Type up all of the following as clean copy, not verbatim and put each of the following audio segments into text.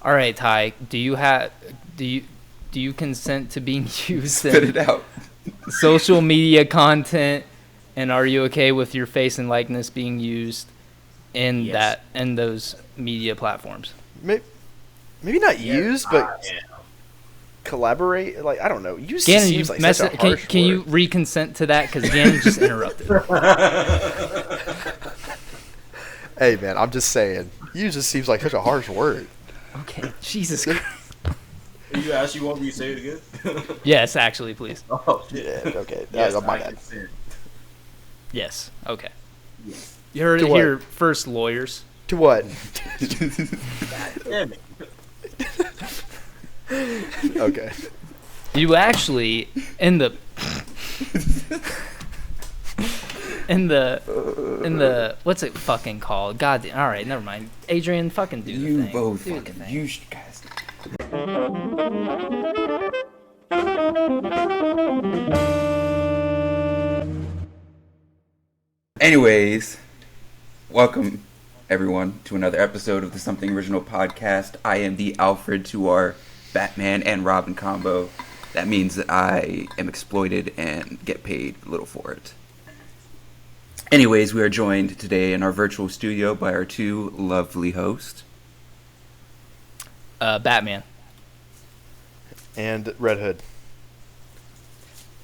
All right, Ty. Do you consent to being used Spit in it out. social media content, and are you okay with your face and likeness being used in those media platforms? Maybe not use, but collaborate. Like I don't know. Use Gannon, seems like such a harsh can you word. reconsent to that? Because Gannon just interrupted. Hey man, I'm just saying. Use just seems like such a harsh word. Okay, Jesus Christ. You actually want me to say it again? Yes, actually, please. Oh, Yeah. Okay. yes, my I bad. consent. Yes. Okay. Yes. You heard To it what? here first, lawyers. To what? Damn it. Okay. You actually in the what's it fucking called? God damn. All right, never mind. Adrian, fucking do the You thing. both Do the fucking. thing. You guys. Anyways, welcome everyone to another episode of the Something Original podcast. I am the Alfred to our Batman and Robin combo. That means that I am exploited and get paid little for it. Anyways, we are joined today in our virtual studio by our two lovely hosts. Batman. And Red Hood.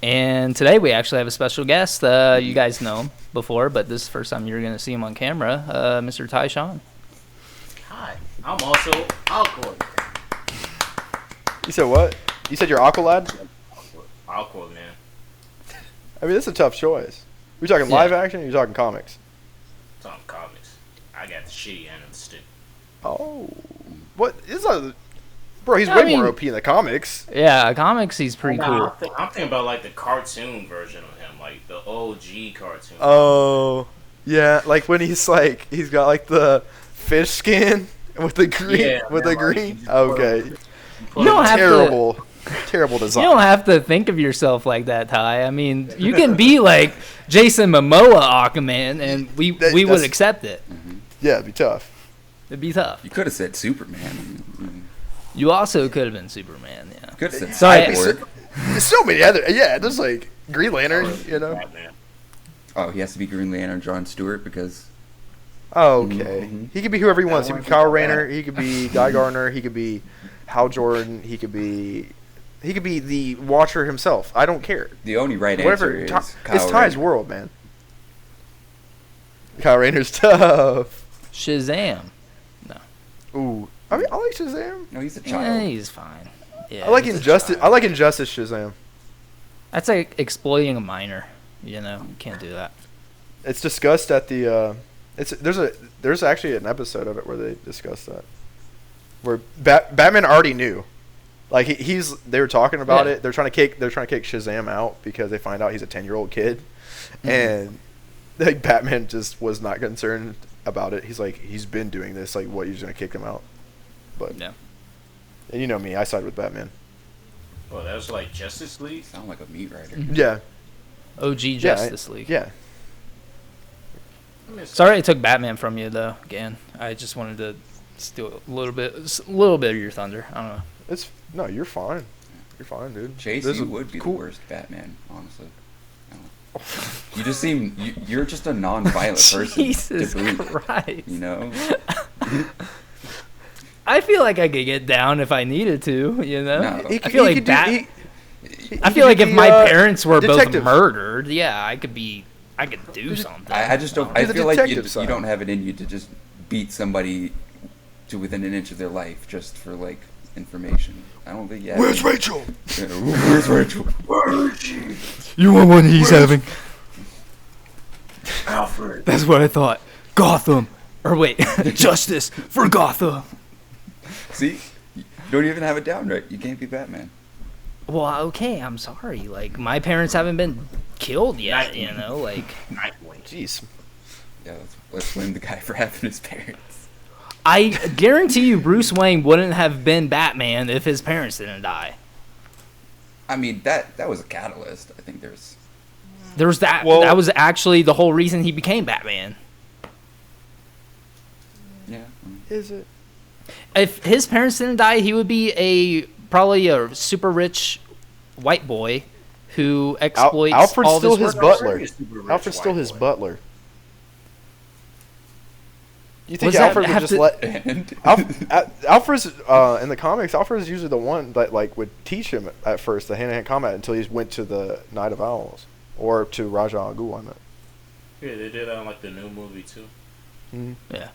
And today we actually have a special guest. You guys know him before, but this is the first time you're going to see him on camera. Mr. TyShawn. Hi, I'm also awkward. You said what? You said you're Aqualad? Awkward, man. I mean, this is a tough choice. We talking live action or you talking comics? Talking comics. I got the shitty end of the stick. Oh. What? Bro, he's way more OP in the comics. Yeah, comics, he's pretty cool. I'm thinking about like the cartoon version of him, like the OG cartoon. Oh. Yeah, like when he's got like the fish skin with the green. Yeah, with man, the green? like, Okay. You don't have Terrible design. You don't have to think of yourself like that, Ty. I mean, you can be like Jason Momoa Aquaman, and we would accept it. Yeah, it'd be tough. It'd be tough. You could have said Superman. You also could have been Superman, yeah. Could have said Sorry. Cyborg. There's so many other. Yeah, there's like Green Lantern, you know? Batman. Oh, he has to be Green Lantern John Stewart because... Okay. Mhm. He could be whoever he wants. He could be one Kyle for Rayner. that. He could be Guy Gardner. He could be Hal Jordan. He could be the Watcher himself. I don't care. The only right Whatever. answer is It's Kyle Ty's Rayner. world, man. Kyle Rayner's tough. Shazam. Ooh. I mean, I like Shazam. No, he's a Yeah, child. he's fine. Yeah, I like he's a Injustice. child. I like Injustice Shazam. That's like exploiting a minor. You know, you can't do that. It's discussed at the. There's actually an episode of it where they discuss that. Where Batman already knew. Like they were talking about Yeah. it. They're trying to kick Shazam out because they find out he's a 10-year-old kid, and like Batman just was not concerned about it. He's like, he's been doing this. Like, what? You're just gonna kick him out? But Yeah. and you know me, I side with Batman. Well, that was like Justice League. Sound like a meat writer. Yeah. OG Justice League. Yeah. I mean, Sorry I took Batman from you, though, again. I just wanted to steal a little bit of your thunder. I don't know. You're fine. You're fine, dude. Chase, This you is would be cool. the worst Batman, honestly. No. You just seem... You're just a non-violent person. Jesus to boot, Christ. You know? I feel like I could get down if I needed to, you know? No. He I could- feel he like could do- that... he- I he feel could like if be, my parents were detective. both murdered, yeah, I could do something. I just don't... Do I the feel like you detective side. don't have it in you to just beat somebody to within an inch of their life just for, like, information. I don't think... Yeah, Where's Rachel? Yeah, where's Rachel? Where is she? You want one he's having? Alfred. That's what I thought. Gotham. Or wait, Justice for Gotham. See? You don't even have it down right. You can't be Batman. Well, okay, I'm sorry. Like, my parents haven't been killed yet, you know? Like, Nightwing. Jeez. Yeah, let's blame the guy for having his parents. I guarantee you Bruce Wayne wouldn't have been Batman if his parents didn't die. I mean, that was a catalyst. I think there's... There was that. Well- That was actually the whole reason he became Batman. Yeah. Is it? if his parents didn't die, he would be probably a super rich white boy who exploits Alfred's all still this his work. butler. Alfred's still his butler. You think What does that Alfred would have just to- let Alfred's in the comics? Alfred's usually the one that like would teach him at first the hand-to-hand combat until he went to the Night of Owls or to Raja Al Ghul on it. Yeah, they did that in like the new movie too. Mm-hmm. Yeah.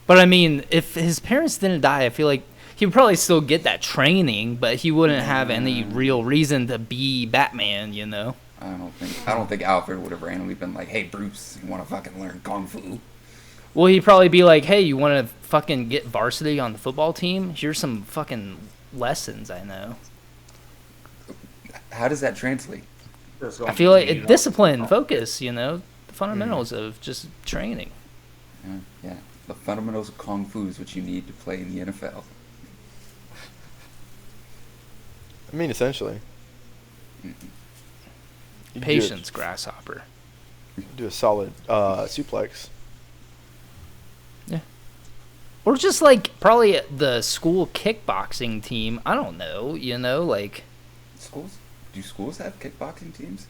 But I mean, if his parents didn't die, I feel like he would probably still get that training, but he wouldn't have any real reason to be Batman, you know? I don't think Alfred would have randomly been like, "Hey, Bruce, you want to fucking learn kung fu?" Well, he'd probably be like, hey, you want to fucking get varsity on the football team? Here's some fucking lessons I know. How does that translate? I feel like discipline, focus, you know? The fundamentals of just training. Yeah. The fundamentals of kung fu is what you need to play in the NFL. I mean, essentially. Patience, grasshopper. Do a solid suplex. Yeah. Or just like probably the school kickboxing team. I don't know, you know, like. Do schools have kickboxing teams?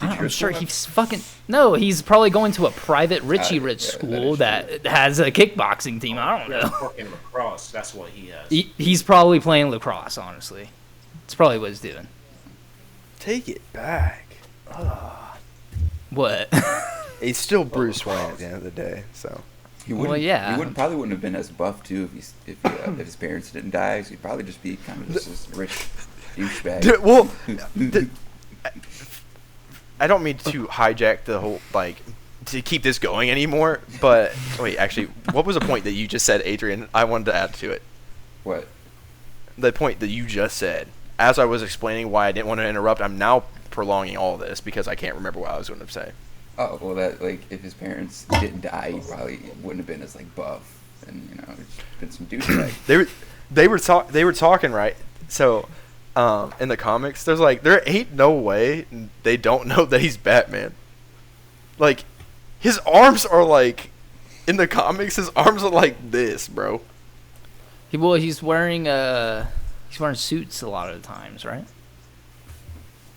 I'm sure he's fucking. No, he's probably going to a private Richie Rich school that has a kickboxing team. I don't know. Fucking lacrosse. That's what he has. He's probably playing lacrosse, honestly. That's probably what he's doing. Take it back. What? He's still Bruce Wayne at the end of the day, so. He wouldn't, Well, yeah. He probably wouldn't have been as buff too if his parents didn't die. So he'd probably just be kind of just this rich douchebag. Well, I don't mean to hijack the whole, like, to keep this going anymore, but wait, actually, what was the point that you just said, Adrian? I wanted to add to it. What? The point that you just said. As I was explaining why I didn't want to interrupt, I'm now prolonging all this because I can't remember what I was going to say. Oh, well, that, like, if his parents didn't die, he probably wouldn't have been as, like, buff. And, you know, it's been some douchebag. They were talking, right? So, in the comics, there's like, there ain't no way they don't know that he's Batman. Like, his arms are like, in the comics, his arms are like this, bro. He's wearing suits a lot of the times, right?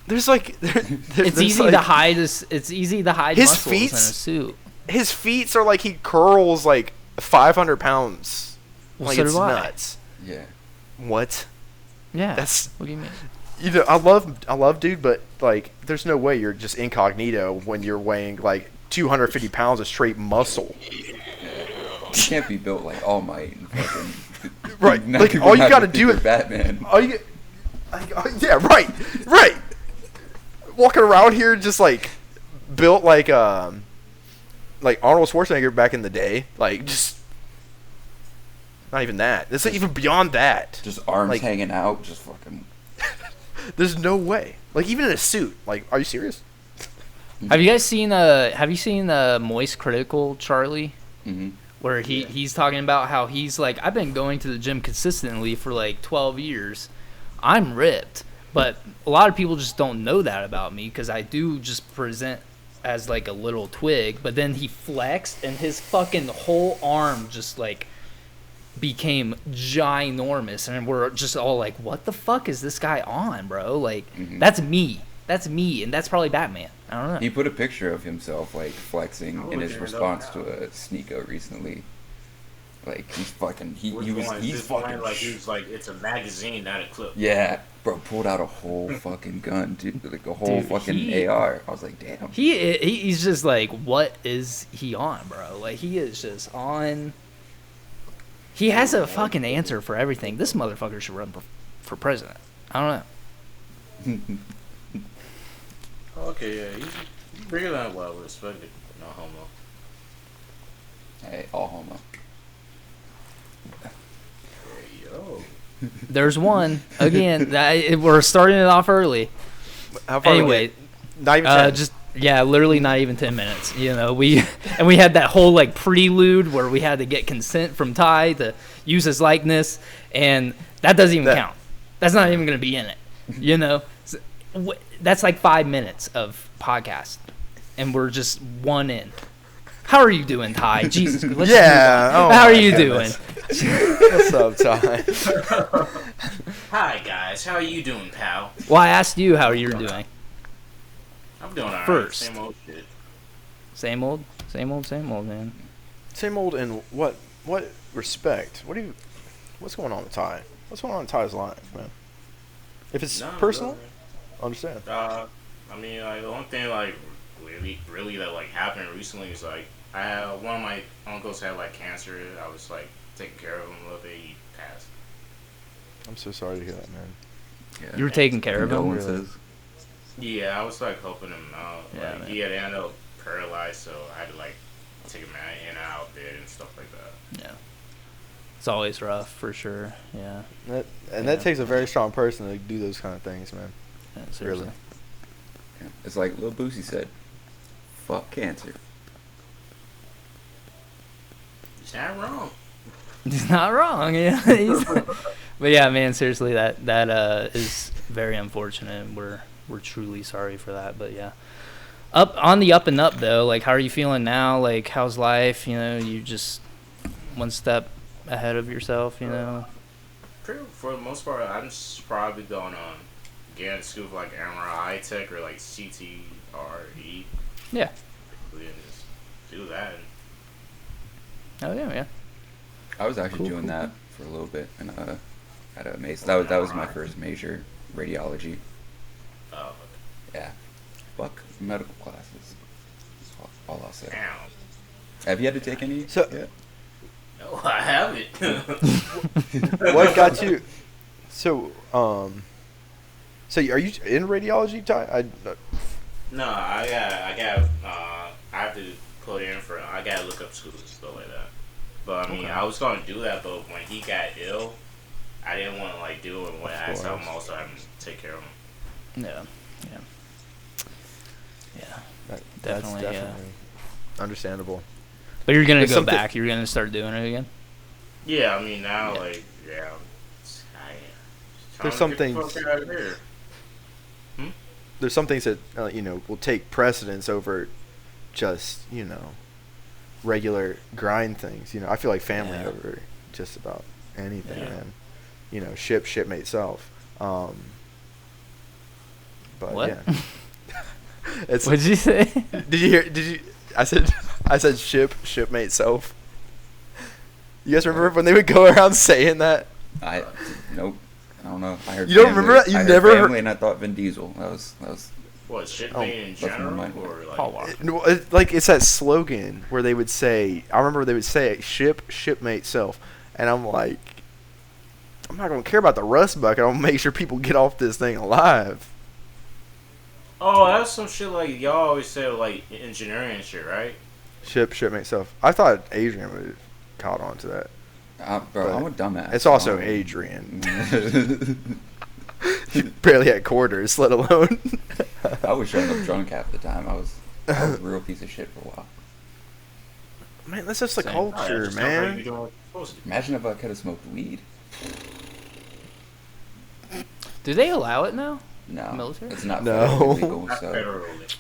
There's like, It's easy to hide. It's easy to hide his muscles in a feet. suit. His feet are like he curls like 500 pounds. Well, like so it's do I. nuts. Yeah. What? Yeah. That's. What do you mean? You know, I love dude, but like, there's no way you're just incognito when you're weighing like 250 pounds of straight muscle. You can't be built like All Might and fucking. Right. not Like, people all you not gotta think do you're is Batman. yeah, right. Walking around here just like built like Arnold Schwarzenegger back in the day, like just not even that. It's like even beyond that. Just arms like, hanging out, just fucking. There's no way. Like even in a suit. Like, are you serious? Have you guys seen Moist Critical Charlie? Mm-hmm. Where he's talking about how he's like, I've been going to the gym consistently for like 12 years. I'm ripped. But a lot of people just don't know that about me because I do just present as like a little twig. But then he flexed and his fucking whole arm just like became ginormous. And we're just all like, what the fuck is this guy on, bro? Like, that's me. That's me. And that's probably Batman. I don't know. He put a picture of himself like flexing in his response to a Sneeko recently. Like he's fucking he's fucking like he was like it's a magazine, not a clip. Yeah, bro, pulled out a whole fucking gun, dude, like a whole fucking AR. I was like, damn. He's just like, what is he on, bro? Like he is just on. He has a fucking answer for everything. This motherfucker should run for president. I don't know. Okay, yeah, he's bigger than what I would expect. No homo. Hey, all homo. Yo. There's one again. We're starting it off early. How far Anyway, not even 10. Literally not even 10 minutes. You know, we had that whole like prelude where we had to get consent from Ty to use his likeness, and that doesn't even count. That's not even gonna be in it. You know, that's like 5 minutes of podcast, and we're just one in. How are you doing, Ty? Jesus. Let's Yeah. move on. Oh How are my you goodness. doing? What's up, Ty? Hi guys, how are you doing, pal? Well, I asked you how you're doing. I'm doing alright. First. Same old shit. Same old, man. Same old in what respect? What's going on with Ty? What's going on in Ty's life, man? If it's None, personal, bro. understand. I mean, like the only thing like really that like happened recently is like I had one of my uncles had like cancer. I was like taking care of him a little bit. He passed. I'm so sorry to hear that, man. Yeah. You were taking care of him. Condolences. Yeah, I was like helping him out. Yeah, Like man. he had ended up paralyzed, so I had to like take him in and out of bed and stuff like that. Yeah. It's always rough, for sure. Yeah. That takes a very strong person to do those kind of things, man. Yeah, seriously. Really. Yeah. It's like Lil Boosie said, fuck cancer. He's not wrong. He's not wrong. Yeah. But yeah, man, seriously, that is very unfortunate. We're truly sorry for that. But yeah, up and up though. Like, how are you feeling now? Like, how's life? You know, you just one step ahead of yourself. You know. For the most part, I'm just probably going to get into school for like MRI tech or like CTRE. Yeah. And just do that. Oh yeah, yeah. I was actually doing that for a little bit, and at a Mason. That was my first major, radiology. Oh, Yeah, fuck medical classes. That's all I'll say. damn. Have you had to take any? So- yet? No, I haven't. What got you? So are you in radiology, Ty? No, I have to put in for. I gotta look up schools and stuff like that. But I mean, Okay. I was gonna do that, but when he got ill, I didn't want to like do it when I Of saw him course. also having to take care of him. Yeah. Yeah. Yeah. That's Definitely, yeah. definitely understandable. But you're gonna There's go something- back. You're gonna start doing it again. Yeah, I mean now Yeah. like yeah, There's some Get the things- fuck out of here. There's some things that will take precedence over just regular grind things. I feel like family Yeah. over just about anything, Yeah. man. Shipmate self. But What? yeah. It's, What'd you say? Did you hear? I said shipmate self. You guys remember when they would go around saying that? Nope. I don't know. I heard. You don't family. remember that? You I heard never heard- family, and I thought Vin Diesel. That was. What shit Oh, made in that's my general mind. or like Paul Walker. It's that slogan where they would say. I remember they would say shipmate self, and I'm like, I'm not gonna care about the rust bucket. I'm gonna make sure people get off this thing alive. Oh, that's some shit like y'all always say like engineering and shit, right? Shipmate self. I thought Adrian would have caught on to that. Bro, But I'm a dumbass. It's also Um, Adrian. He barely had quarters, let alone. I was showing up drunk half the time. I was a real piece of shit for a while. Man, that's just the Same. culture, man. Imagine if I could have smoked weed. Do they allow it now? No, Military? it's not No. federally legal. Not So federally.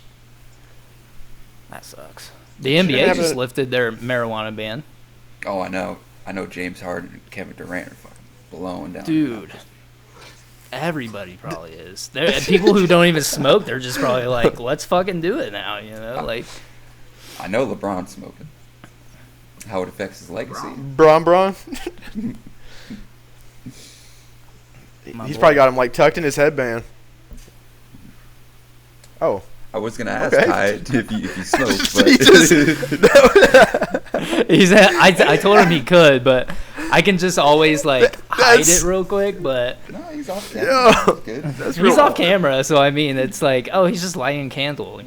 That sucks. The NBA have just a- lifted their marijuana ban. oh, I know James Harden and Kevin Durant are fucking blowing down. Dude. Everybody probably is. There people who don't even smoke, they're just probably like, let's fucking do it now, like I know LeBron's smoking. How it affects his legacy. Bron. My He's boy. probably got him like tucked in his headband. Oh. I was gonna ask Okay. Ty if you smoke, He just- but He's I told him he could, but I can just always like hide That's- it real quick, but no, he's off camera. Yeah. That's good. That's he's real. off camera, so I mean it's like, oh, he's just lighting a candle, like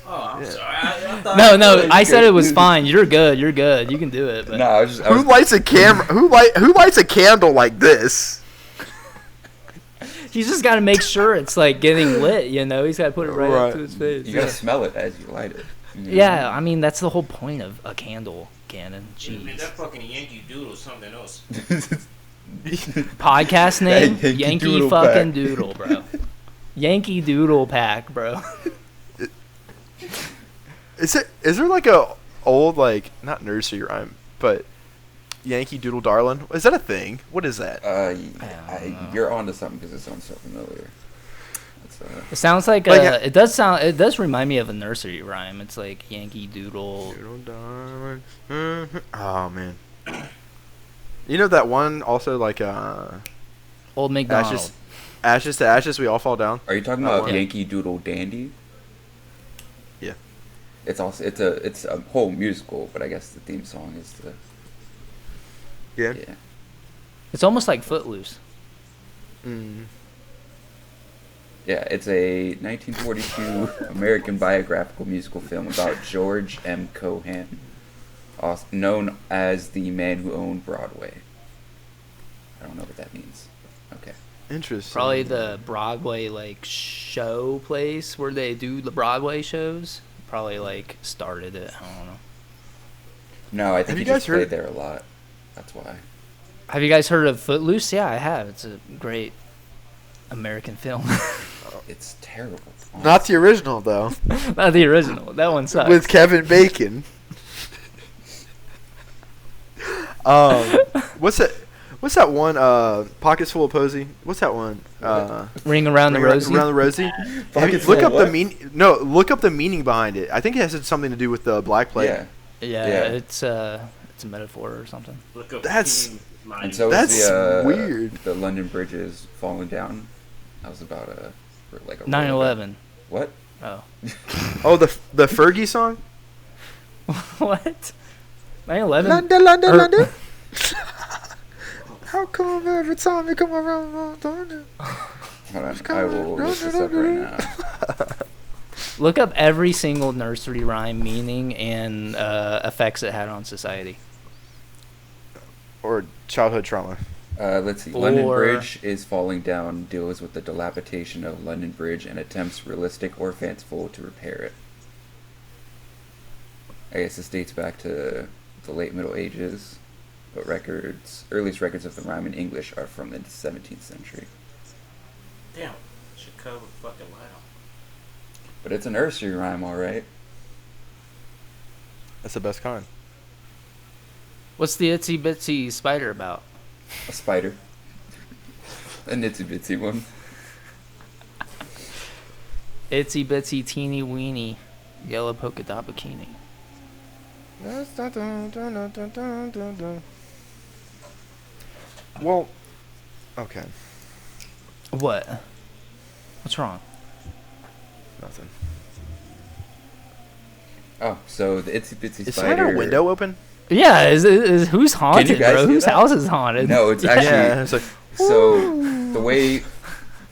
Oh, I'm Yeah. sorry. I thought No, I said it was fine. You're good. You can do it. But No, I was Who lights a camera? Who lights a candle like this? he's just got to make sure it's like getting lit, He's got to put it right, Right. up to his face. you gotta smell it as you light it. Yeah, I mean that's the whole point of a candle, Cannon. Man, Jeez. that fucking Yankee Doodle is something else. Podcast name Yankee Yankee Doodle fucking Pack. Doodle, bro. Yankee Doodle Pack, bro. Is there like a old, like, not nursery rhyme, but Yankee Doodle Darlin'? Is that a thing? What is that? You're onto something because it sounds so familiar. It sounds like, it does remind me of a nursery rhyme. It's like Yankee Doodle. Doodle Darlin'. Mhm. Oh, man. You know that one also, like, Old MacDonald. Ashes to ashes, we all fall down. Are you talking about Yankee Doodle Dandy? Yeah. It's a whole musical, but I guess the theme song is the. Yeah. It's almost like Footloose. Mm. Yeah, it's a 1942 American biographical musical film about George M. Cohan, known as the man who owned Broadway. I don't know what that means. Okay. Interesting. Probably the Broadway, like, show place where they do the Broadway shows. Probably, like, started it. I don't know. No, I think he just played there a lot. That's why. Have you guys heard of Footloose? Yeah, I have. It's a great American film. It's terrible. Honestly. Not the original, though. Not the original. That one sucks. With Kevin Bacon. What's that one? Pockets Full of Posy. What's that one? Ring Around the Rosie. Around the Rosie. Look up the meaning. No, look up the meaning behind it. I think it has something to do with the Black Plague. Yeah. It's a metaphor or something. Look up That's is weird. The London Bridge is falling down. That was about a 9/11. What? Oh. Oh, the Fergie song. What? 9/11. London. How come every time you come around? Hold on, I will look this up right now. Look up every single nursery rhyme meaning and effects it had on society. Or childhood trauma. Let's see. London Bridge is falling down, deals with the dilapidation of London Bridge and attempts, realistic or fanciful, to repair it. I guess this dates back to the late Middle Ages, but earliest records of the rhyme in English are from the 17th century. Damn, should cover fucking light on. But it's a nursery rhyme, alright. That's the best kind. What's the itsy bitsy spider about? A spider. A nitsy bitsy one. Itsy bitsy teeny weeny yellow polka dot bikini. Well, okay. What? What's wrong? Nothing. Oh, so the itsy bitsy Is spider. our window open? Yeah, is who's haunted, guys bro? hear Whose that? house is haunted? No, it's actually. Yeah, it's like, So the way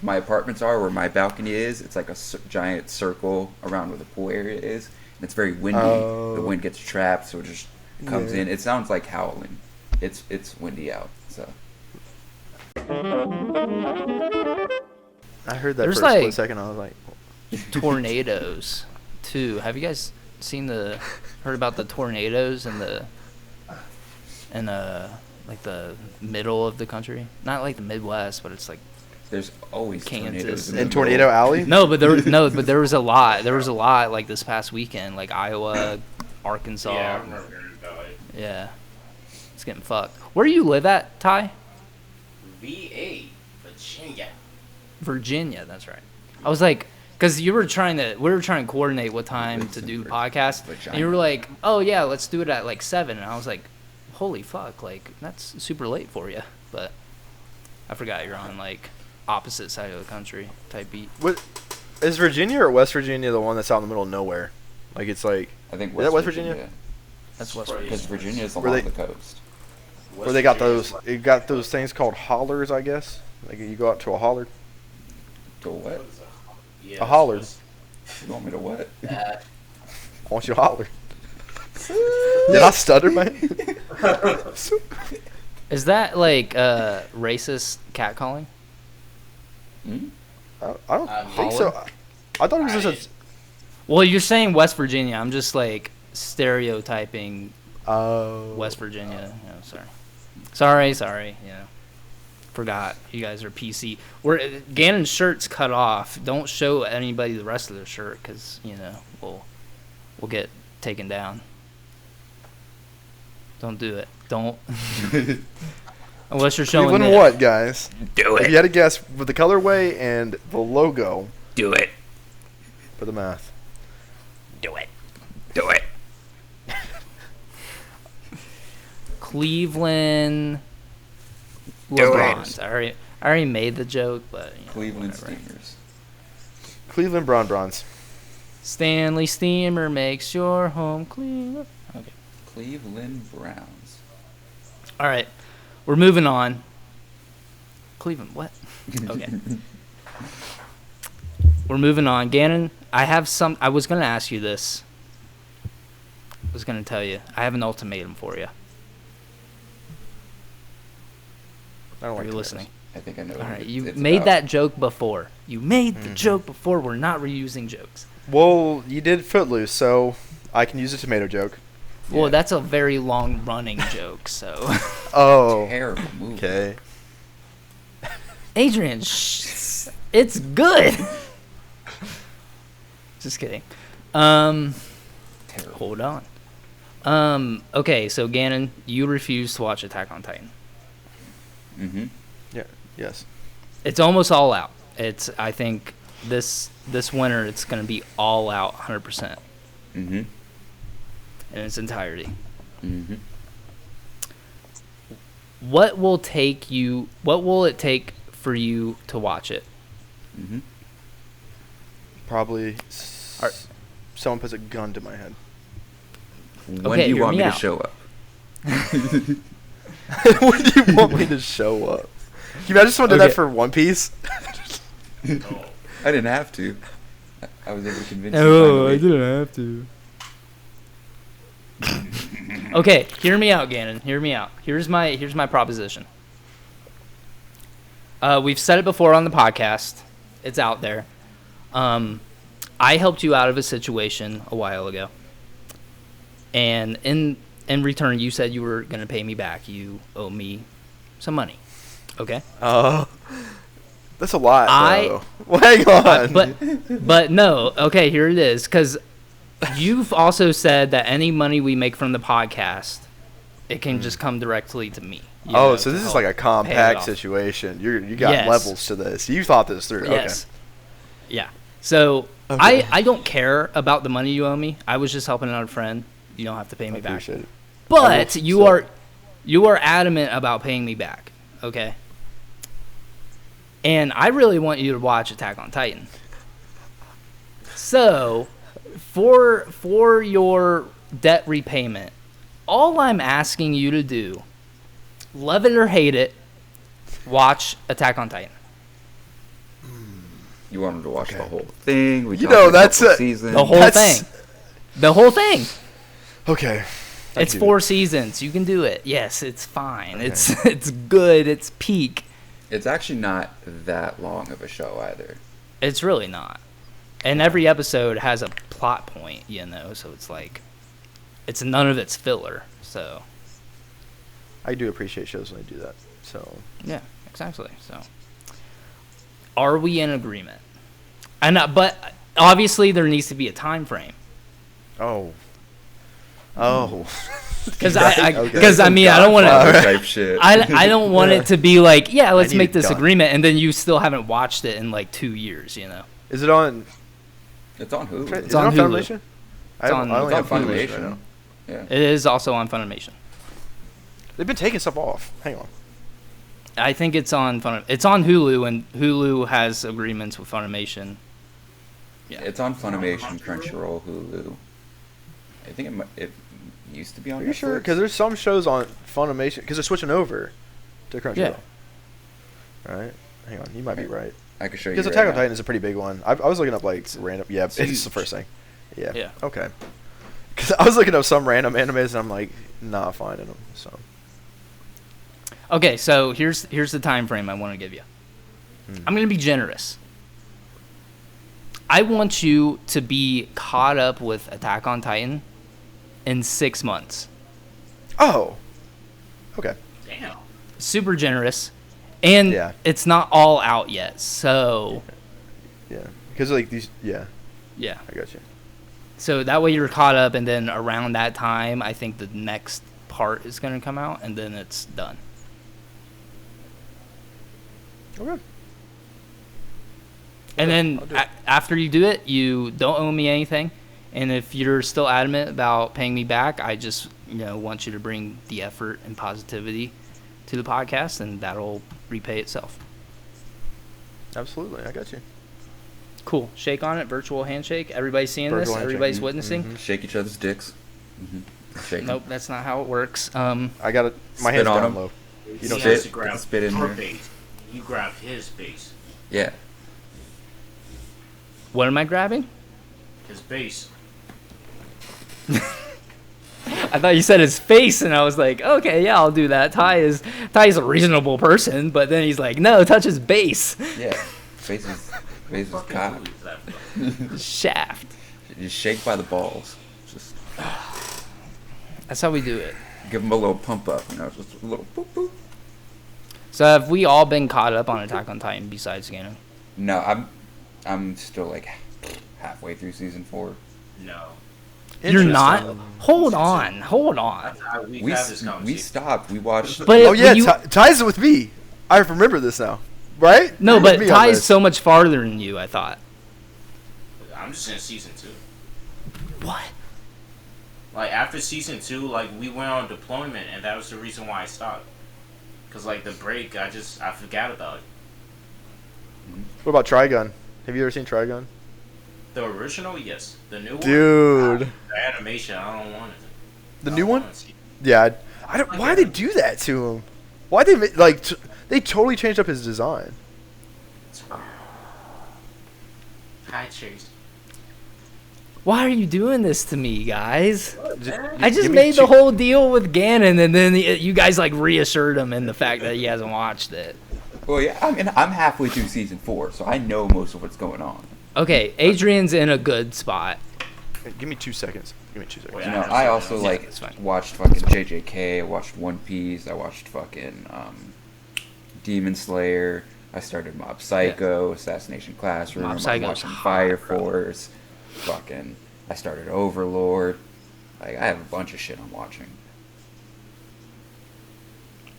my apartments are, where my balcony is, it's like a giant circle around where the pool area is, and it's very windy. Oh. The wind gets trapped, so it just comes Yeah. in. It sounds like howling. It's windy out, so. I heard that There's for a like- split second. I was like, Tornadoes, too. Have you guys heard about the tornadoes in like the middle of the country? Not like the Midwest, but it's like There's always Kansas. tornadoes in in the Tornado middle. Alley? but there was a lot. There was a lot like this past weekend, like Iowa, Arkansas. Yeah, I remember hearing about it. Yeah. It's getting fucked. Where do you live at, Ty? VA, Virginia. Virginia, that's right. I was like, because we were trying to coordinate what time to do the podcast, and you were like, oh yeah, let's do it at like 7, and I was like, holy fuck, like that's super late for you. But I forgot you're on like opposite side of the country type beat. What is Virginia or West Virginia the one that's out in the middle of nowhere? Like it's like I think Is that West Virginia? That's West Right. Virginia. Because Virginia is Where along they- the coast. where they got those things called hollers, I guess. Like you go out to a holler. To what? Yeah, A holler. You want me to what? I want you to holler. Did I stutter, man? Is that like racist catcalling? Hmm? I don't think so. I thought it was just Well, you're saying West Virginia. I'm just like stereotyping a. West Virginia. You know, sorry. You know, forgot you guys are PC. Gannon's shirt's cut off. Don't show anybody the rest of the shirt because you know we'll get taken down. Don't do it. Don't. Unless you're showing Cleveland it. what, guys? Do If it. you had to guess with the colorway and the logo Do it. for the math. Do it. Do it. Cleveland Do LeBrons. it. I already made the joke, but Cleveland whatever. Steamers. Cleveland Bronze. Stanley Steamer makes your home Cleveland. Okay. Cleveland Browns. All right. We're moving on. Cleveland, what? Okay. We're moving on. Gannon, I was going to ask you this. I was going to tell you. I have an ultimatum for you. I don't Are like you tomatoes. listening? I think I know. All what right. You it's made about. that joke before. You made the joke before. We're not reusing jokes. Well, you did Footloose, so I can use a tomato joke. Well, Yeah. that's a very long-running joke, so. Oh. Terrible movie. Okay. Adrian, it's good. Just kidding. Terrible. Hold on. Okay, so Gannon, you refuse to watch Attack on Titan. Mm-hmm. Yeah. Yes. It's almost all out. I think this winter it's going to be all out 100% Mm-hmm. in its entirety. Mm-hmm. What will it take for you to watch it? Mm-hmm. Probably Are- someone puts a gun to my head. When Okay, do you hear want me me to out. show up? When do you want me to show up? Can you imagine someone did that Okay. for One Piece? Oh. I didn't have to. I was able to convince you. Finally. didn't have to. Okay, hear me out, Gannon. Hear me out. Here's my proposition. We've said it before on the podcast. It's out there. I helped you out of a situation a while ago, and in return, you said you were going to pay me back. You owe me some money. Okay. Oh. That's a lot, I- though. Well, hang on. But no. Okay, here it is. Because you've also said that any money we make from the podcast, it can just come directly to me. you know, so to this is help like a pay it compact off. situation. You got Yes. levels to this. You thought this through. Yes. Yeah. So Okay. I don't care about the money you owe me. I was just helping out a friend. You don't have to pay Okay. me I back. appreciate it. But I will you are adamant about paying me back. Okay. And I really want you to watch Attack on Titan. So, for your debt repayment, all I'm asking you to do, love it or hate it, watch Attack on Titan. You wanted to watch Okay. the whole thing. We You talked know, a that's couple a- seasons. The whole That's- thing. The whole thing. Okay. I It's do 4 seasons. You can do it. Yes, it's fine. Okay. It's good. It's peak. It's actually not that long of a show either. It's really not. And every episode has a plot point, so it's like it's none of it's filler. So, I do appreciate shows when they do that. So yeah, exactly. So, are we in agreement? And but obviously there needs to be a time frame. Oh. Because Right, I okay. because I mean I don't want Godfather to type shit. I don't want it to be like, yeah, let's need make it this done. agreement, and then you still haven't watched it in like 2 years. Is it on? It's on Hulu. Is it on on Hulu. Funimation? I on- only It's have on Funimation right Funimation. now. Yeah. It is also on Funimation. They've been taking stuff off. Hang on. I think it's on It's on Hulu, and Hulu has agreements with Funimation. Yeah. It's on Funimation, Crunchyroll, Hulu. I think it used to be on. Are you sure? Netflix. Because there's some shows on Funimation because they're switching over to Crunchyroll. Yeah. All right. Hang on. You might be right. I can show you. Because right Attack on now. Titan is a pretty big one. I was looking up like random. Yeah, it's the huge. first thing. Yeah. Yeah. Okay. Because I was looking up some random animes and I'm like not finding them. So. Okay, so here's the time frame I want to give you. I'm going to be generous. I want you to be caught up with Attack on Titan in 6 months. Oh. Okay. Damn. Super generous. And Yeah. it's not all out yet. So, Yeah. Because like these. Yeah. yeah. I got you. So that way you're caught up, and then around that time, I think the next part is going to come out, and then it's done. Okay. And then I'll do it. after you do it, you don't owe me anything. And if you're still adamant about paying me back, I just want you to bring the effort and positivity to the podcast, and that'll repay itself. Absolutely, I got you. Cool. Shake on it. Virtual handshake. Everybody's seeing Virtual this. handshake. Everybody's witnessing. Mhm. Shake each other's dicks. Shake. Nope, that's not how it works. I got it. My Spit hand's on down him. low. You He don't spit. has to grab Spit in your there. base. You grab his base. Yeah. What am I grabbing? His base. I thought you said his face, and I was like, okay, yeah, I'll do that. Ty is a reasonable person, but then he's like, no, touch his base. Yeah. Face is Fucking cock. believe that, bro. Shaft. Just shake by the balls. Just That's how we do it. give them a little pump up, just a little boop boop. So have we all been caught up on Attack on Titan besides Ganon? No, I'm still like halfway through season 4. No. You're not? Interesting. Hold on. We've We had this we conversation. stopped. We watched. But Oh yeah, you, Ty's with me. I remember this now, right? no, You're but with me on Ty is this. so much farther than you, I thought. I'm just in season 2. What? Like after season 2, like we went on deployment, and that was the reason why I stopped. Cause like the break, I forgot about it. What about Trigun? Have you ever seen Trigun? The original, yes. The new one, Dude. the animation, I don't want it. The I new don't one? wanna see it. Yeah, I don't. Why they do that to him? Why they they totally changed up his design? It's weird. Hi, Chase. Why are you doing this to me, guys? I just Give me made the two- whole deal with Ganon, and then you guys like reassured him in the fact that he hasn't watched it. Well, yeah. I mean, I'm halfway through season 4, so I know most of what's going on. Okay, Adrian's in a good spot. Give me 2 seconds. Give me 2 seconds. Wait, You I know, have I something also else. Yeah, like that's fine. watched fucking JJK. I watched One Piece. I watched fucking Demon Slayer. I started Mob Psycho, Assassination Classroom. Mob I'm Psycho's watching hot, Fire bro. Force. Fucking, I started Overlord. Like, I have a bunch of shit I'm watching.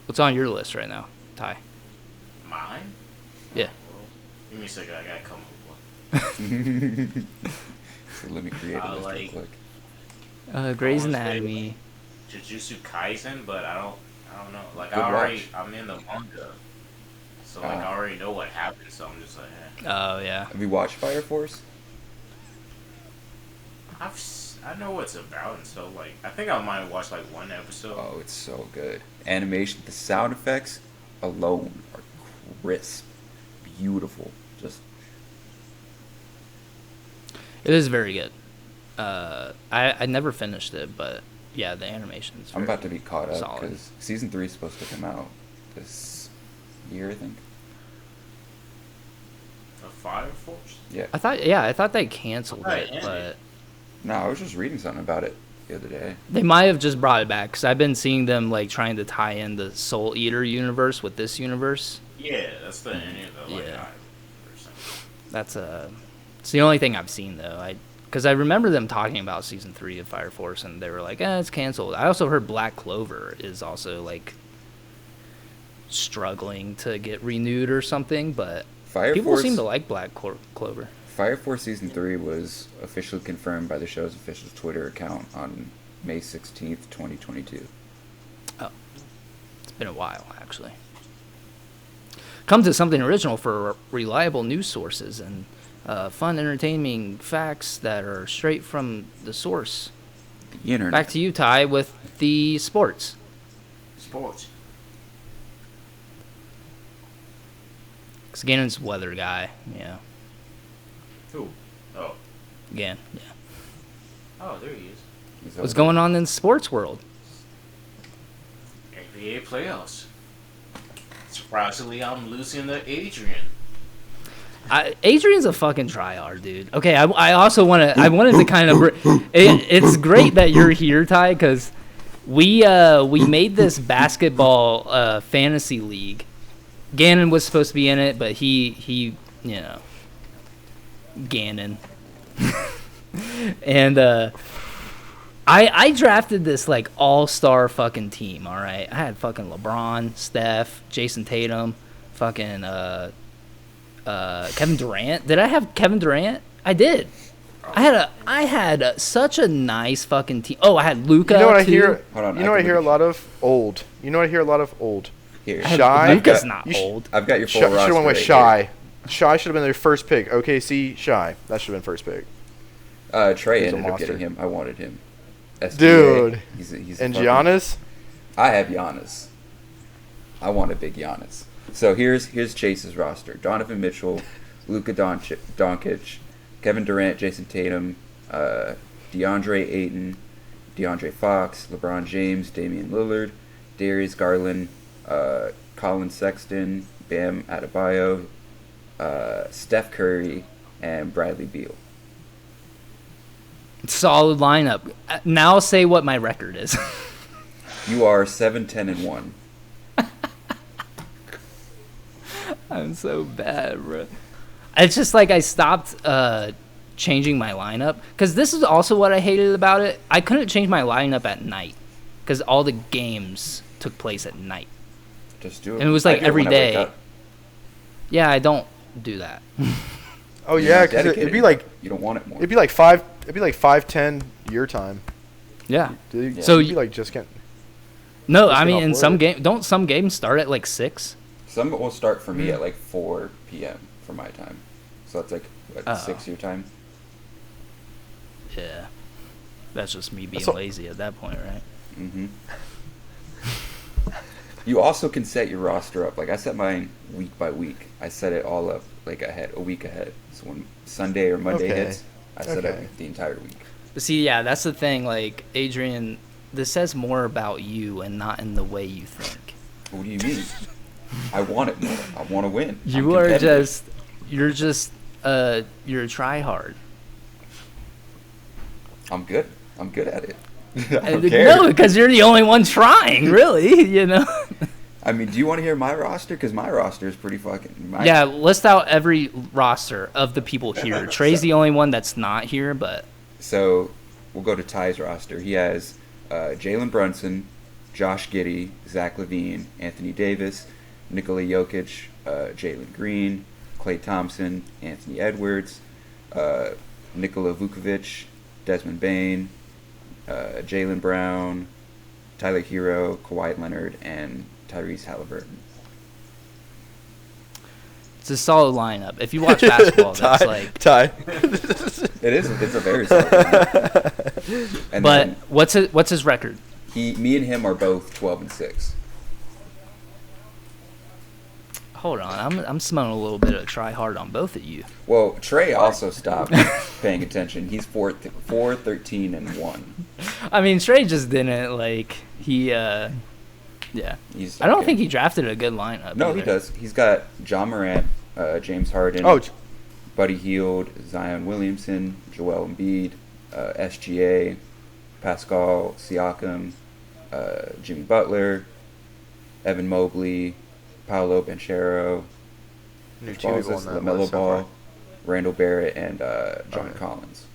What's on your list right now, Ty? Mine? Yeah. Give me a second, I gotta come up with one. So let me create a list real like- Grey's I wanna say, Anatomy. Jujutsu Kaisen, but I don't know. Like Good watch. I'm in the manga, so like I already know what happens. So I'm just like, Oh yeah. Have you watched Fire Force? I know what's about, and so like I think I might watch like one episode. Oh, it's so good. Animation, the sound effects alone are crisp, beautiful. Just It is very good. I never finished it, but yeah, the animation's I'm very about to be caught up solid. because season 3 is supposed to come out this year, I think. The Fire Force. Yeah. I thought they canceled Right, it, and but No, I was just reading something about it the other day. they might have just brought it back because I've been seeing them like trying to tie in the Soul Eater universe with this universe. Yeah, that's the ending of the like Yeah. 5%. That's it's the only thing I've seen though. Because I remember them talking about season 3 of Fire Force, and they were like, it's canceled. I also heard Black Clover is also like struggling to get renewed or something, but Fire people Force, seem to like Black Clover. Fire Force season 3 was officially confirmed by the show's official Twitter account on May 16th, 2022. It's been a while, actually. Come to something original for reliable news sources and fun, entertaining facts that are straight from the source. The internet. Back to you, Ty, with the sports. Sports. Because Gannon's weather guy. Yeah. Who? Oh. Gannon, yeah. Oh, there he is. He's What's over going on in the sports world? NBA playoffs. Surprisingly, I'm losing to Adrian. Adrian's a fucking tryhard, dude. Okay, I also wanted to kind of it's great that you're here, Ty, because we made this basketball fantasy league. Gannon was supposed to be in it, but he Gannon. And I drafted this like all-star fucking team, all right? I had fucking LeBron, Steph, Jason Tatum, fucking Kevin Durant. Did I have Kevin Durant? I did. I had such a nice fucking team. Oh, I had Luca. You know what too. I hear? Hold on, You know what I hear a lot of? Old. You know what I hear a lot of? Old. Here, Shy. Luca's not you sh- old. I've got your full Should roster. have went with right Shy. Shy should have been their first pick. OKC, Shy. That should have been first pick. Trey He's a ended up monster. getting him. I wanted him. SBA. Dude. He's And fucking- Giannis? I have Giannis. I want a big Giannis. So here's Chase's roster: Donovan Mitchell, Luka Doncic, Kevin Durant, Jason Tatum, DeAndre Ayton, DeAndre Fox, LeBron James, Damian Lillard, Darius Garland, Colin Sexton, Bam Adebayo, Steph Curry, and Bradley Beal. Solid lineup. Now say what my record is. You are 7-10-1. I'm so bad, bro. It's just like I stopped changing my lineup because this is also what I hated about it. I couldn't change my lineup at night because all the games took place at night. Just do it. And it was I like do it every when I wake day. up. Yeah, I don't do that. Oh You're yeah, not because it'd dedicated. be like You don't want it more. it'd be like 5:10 your time. Yeah. Dude, So you'd be like just getting. No, Just I get mean off in some work. game don't some games start at like 6? Some will start for Mm. me at like 4 p.m. for my time. So that's like Oh. 6 your time. Yeah. That's just me being So- lazy at that point, right? Mm-hmm. You also can set your roster up. Like I set mine week by week. I set it all up like a week ahead. So when Sunday or Monday Okay. hits, I set up Okay. the entire week. But see, yeah, that's the thing. Like, Adrian, this says more about you and not in the way you think. What do you mean? I want it more. I want to win. You I'm are competitive. you're a try hard. I'm good. I'm good at it. I No, don't care. because you're the only one trying, really. You know. I mean, do you want to hear my roster? Because my roster is pretty fucking. Yeah, list out every roster of the people here. Trey's the only one that's not here, but So we'll go to Ty's roster. He has Jalen Brunson, Josh Giddey, Zach LaVine, Anthony Davis, Nikola Jokic, Jalen Green, Klay Thompson, Anthony Edwards, Nikola Vukovic, Desmond Bain, Jalen Brown, Tyler Hero, Kawhi Leonard, and Tyrese Halliburton. it's a solid lineup. If you watch basketball, that's like. Ty. It is. It's a very solid lineup. And But then what's his record? me and him are both 12-6. Hold on, I'm smelling a little bit of try hard on both of you. Well, Trey also stopped paying attention. He's 4-13-1. I mean, Trey just didn't like he. Yeah, He's I don't okay. think he drafted a good lineup. No, either. he does. He's got John Morant, James Harden, Oh, Buddy Hield, Zion Williamson, Joel Embiid, SGA, Pascal Siakam, Jimmy Butler, Evan Mobley, Paolo Banchero, knew which two balls people is on that LaMelo list so far. Ball, Randall Barrett, and John Okay. Collins.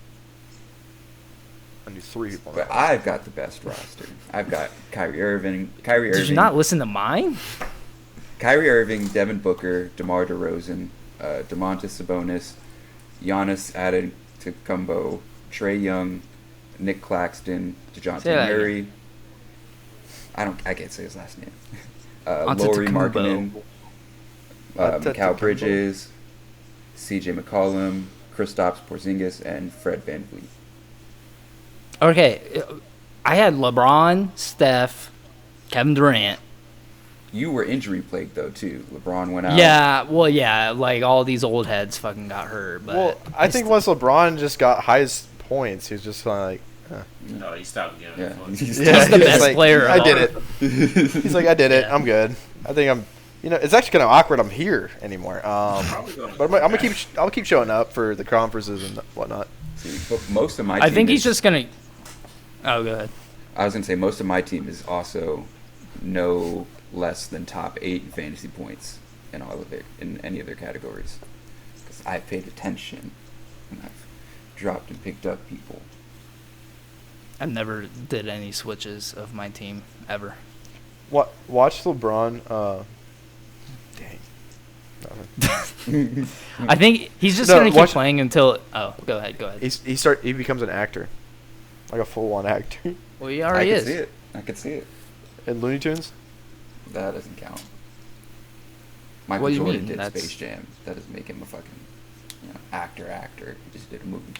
I knew 3 people. on But that I've got the best roster. I've got Kyrie Irving, Did you not listen to mine? Kyrie Irving, Devin Booker, DeMar DeRozan, DeMontis Sabonis, Giannis Antetokounmpo, Trey Young, Nick Claxton, DeJounte Say that again. Murray. I can't say his last name. Laurie Antetokounmpo. Markkinen, Mikal Antetokounmpo. Bridges, C.J. McCollum, Kristaps Porzingis, and Fred VanVleet. Okay, I had LeBron, Steph, Kevin Durant. You were injury plagued though too. LeBron went out. Yeah, well, yeah, like all these old heads fucking got hurt. But Well, I think once LeBron just got highest points, he was just kind of like, No, he stopped giving Yeah. a fuck. He's the he's best like, player of I did all. it. He's like, I did it. Yeah. I'm good. I think I'm. It's actually kind of awkward. I'm here anymore. Probably gonna But I'm gonna I'll keep showing up for the conferences and whatnot. See, but most of my I team think he's is- just gonna. Oh, go ahead. I was gonna say most of my team is also no less than top 8 in fantasy points in all of it in any of their categories because I paid attention and I've dropped and picked up people. I never did any switches of my team ever. Watch LeBron. Dang. I think he's just gonna keep playing until. Oh, go ahead. He becomes an actor, like a full-on actor. Well, he already is. I could see it. In Looney Tunes. That doesn't count. What Michael do you Jordan mean? did Space Jam. That doesn't make him a fucking actor. He just did a movie.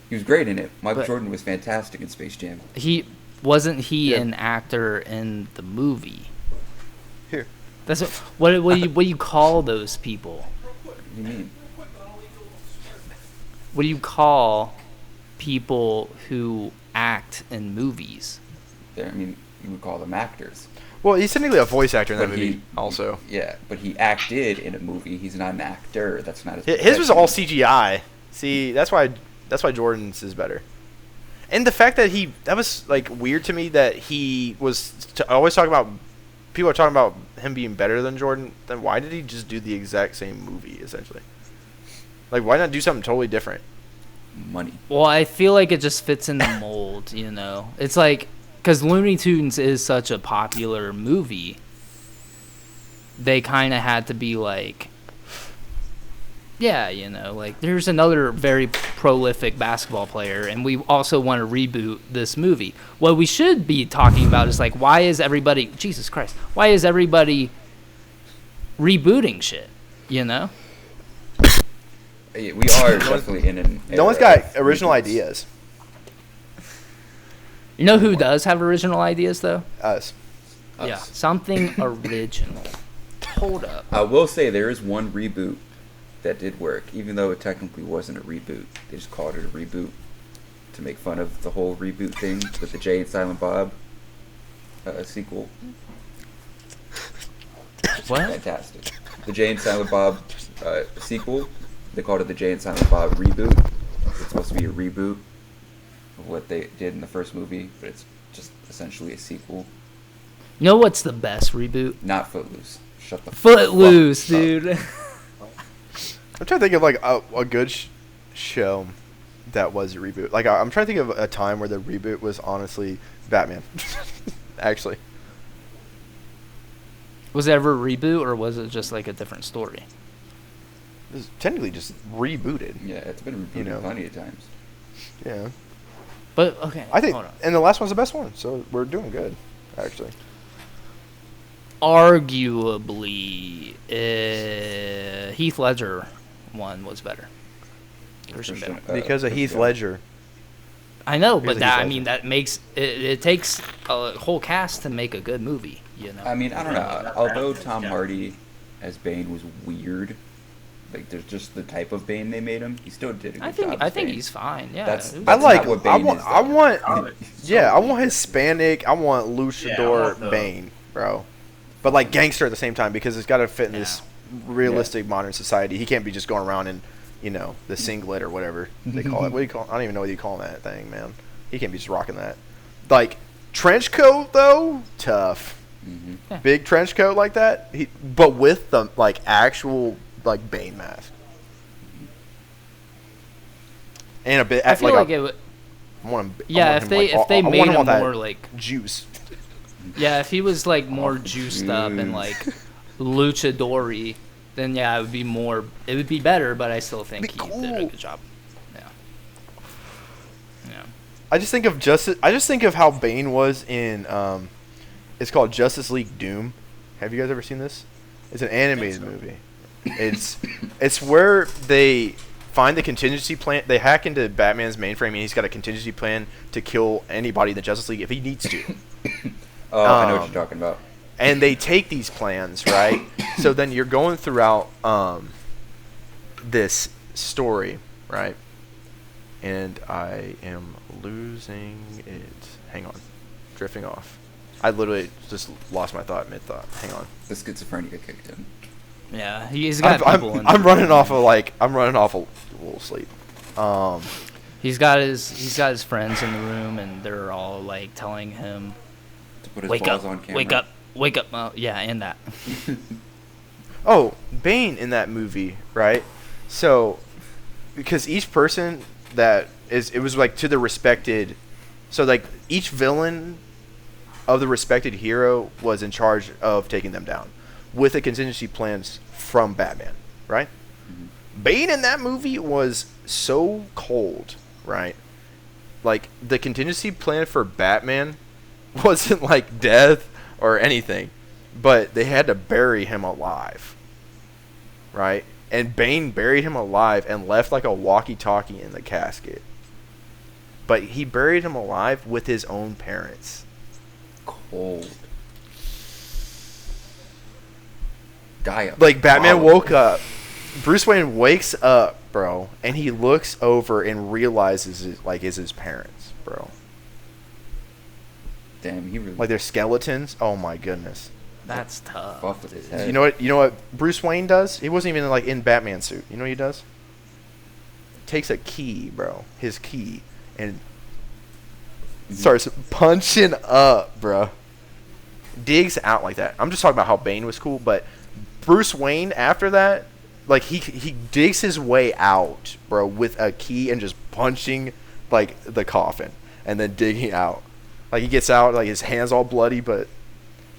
He was great in it. Michael Jordan was fantastic in Space Jam. Wasn't he an actor in the movie? Here. That's what do you call those people? What do you mean? What do you call people who act in movies? You would call them actors. Well, he's technically a voice actor in that But movie, also. Yeah, but he acted in a movie. He's not an actor. That's not his. His was all CGI. See, that's why Jordan's is better. And the fact that that was like weird to me that he was always talking about. People are talking about him being better than Jordan. Then why did he just do the exact same movie essentially? Like, why not do something totally different? Money. Well, I feel like it just fits in the mold, It's like, because Looney Tunes is such a popular movie, they kind of had to be like, yeah, like, there's another very prolific basketball player, and we also want to reboot this movie. What we should be talking about is, like, why is everybody rebooting shit, Yeah, we are definitely in an. No one's got original ideas. You know who does have original ideas, though? Us. Yeah, something original. Hold up. I will say there is one reboot that did work, even though it technically wasn't a reboot. They just called it a reboot to make fun of the whole reboot thing with the Jay and Silent Bob sequel. What? Fantastic. The Jay and Silent Bob sequel. They called it the Jay and Silent Bob reboot. It's supposed to be a reboot of what they did in the first movie, but it's just essentially a sequel. You know what's the best reboot? Not Footloose. Shut the Footloose, fuck up. dude. I'm trying to think of like a good show that was a reboot. Like, I'm trying to think of a time where the reboot was honestly Batman. Actually. Was it ever a reboot, or was it just like a different story? It was technically just rebooted. Yeah, it's been rebooted plenty of times. Yeah. But, okay, I think, hold on. and the last one's the best one, so we're doing good, actually. Arguably, Heath Ledger one was better. Christian Bale. Because of Heath Ledger. I know, Because but of Heath Ledger. that makes it takes a whole cast to make a good movie, I mean, I don't know. Although Tom Hardy as Bane was weird, like there's just the type of Bane they made him, he still did a good job. I think Bane. he's fine. Yeah, That's I like. not what Bane is, I want. though. Yeah, I want Hispanic. I want Yeah, I luchador want the- Bane, bro. But like gangster at the same time, because it's got to fit in this Yeah. realistic modern society. He can't be just going around in, the singlet or whatever they call it. What do you call? I don't even know what you call that thing, man. He can't be just rocking that. Like trench coat though, tough. Mm-hmm. Yeah. Big trench coat like that, but with the like actual like Bane mask. And a bit. I feel like it would. I want him, Yeah, if they made him more like juice. yeah, if he was like more juiced up and like luchador-y, then yeah, it would be better. But I still think he did a good job. Yeah. Yeah. I just think of how Bane was in. It's called Justice League Doom. Have you guys ever seen this? It's an animated movie. It's where they find the contingency plan. They hack into Batman's mainframe, and he's got a contingency plan to kill anybody in the Justice League if he needs to. Oh, I know what you're talking about. And they take these plans, right? So then you're going throughout this story, right? And I am losing it. Hang on. Drifting off. I literally just lost my thought mid-thought. Hang on. The schizophrenia kicked in. Yeah, he's got people in I'm running off a little sleep. He's got his friends in the room, and they're all like telling him, To put his "Wake balls up, on camera. wake up." Oh, yeah, and that. Oh, Bane in that movie, right? So, because each person it was like to the respected So like each villain of the respected hero was in charge of taking them down with a contingency plans from Batman, right? Mm-hmm. Bane in that movie was so cold, right? Like the contingency plan for Batman wasn't like death or anything, but they had to bury him alive, right? And Bane buried him alive and left like a walkie-talkie in the casket. But he buried him alive with his own parents. Cold. Like Batman woke up. Bruce Wayne wakes up, bro, and he looks over and realizes it like is his parents, bro. Damn, he really Like they're skeletons. Oh my goodness. That's tough. buffed with his head. You know what Bruce Wayne does? He wasn't even like in Batman suit. You know what he does? Takes a key, bro. His key and starts punching up, bro. Digs out like that. I'm just talking about how Bane was cool, but Bruce Wayne after that, like he digs his way out, bro, with a key and just punching like the coffin and then digging out. Like he gets out, like his hands all bloody, but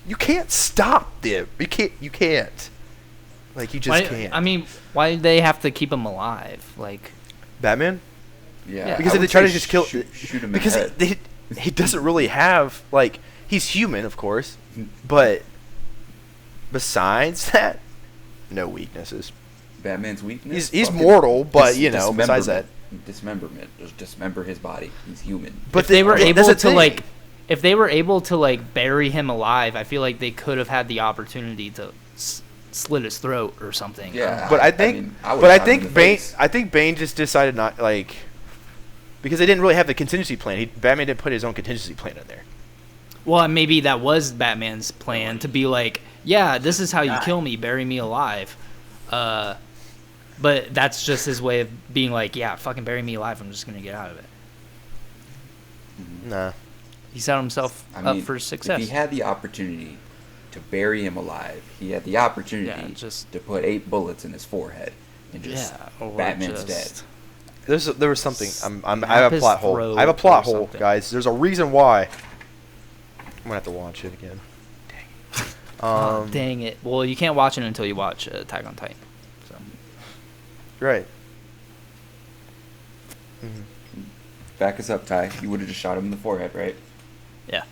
you can't stop them. You can't. Like you just can't. I mean, why do they have to keep him alive? Like Batman? Yeah, Because I if they would try to say just kill, shoot him in because the head. he doesn't really have like he's human, of course, but besides that, no weaknesses. Batman's weakness. He's fucking mortal, but besides that, dismemberment. Just dismember his body. He's human. but if they were able that's the to thing. if they were able to like bury him alive, I feel like they could have had the opportunity to slit his throat or something. Yeah, But I think Bane just decided not like because they didn't really have the contingency plan. Batman didn't put his own contingency plan in there. Well, maybe that was Batman's plan to be like, yeah, this is how you kill me, bury me alive. But that's just his way of being like, yeah, fucking bury me alive. I'm just gonna get out of it. Nah. He set himself up for success. If he had the opportunity to bury him alive, he had the opportunity to put 8 bullets in his forehead and just Batman's dead. There was something. I have a plot hole. I have a plot hole, guys. There's a reason why. I'm gonna have to watch it again. Dang it. Dang it. Well, you can't watch it until you watch Attack on Titan. So. Right. Mm-hmm. Back us up, Ty. You would have just shot him in the forehead, right? Yeah.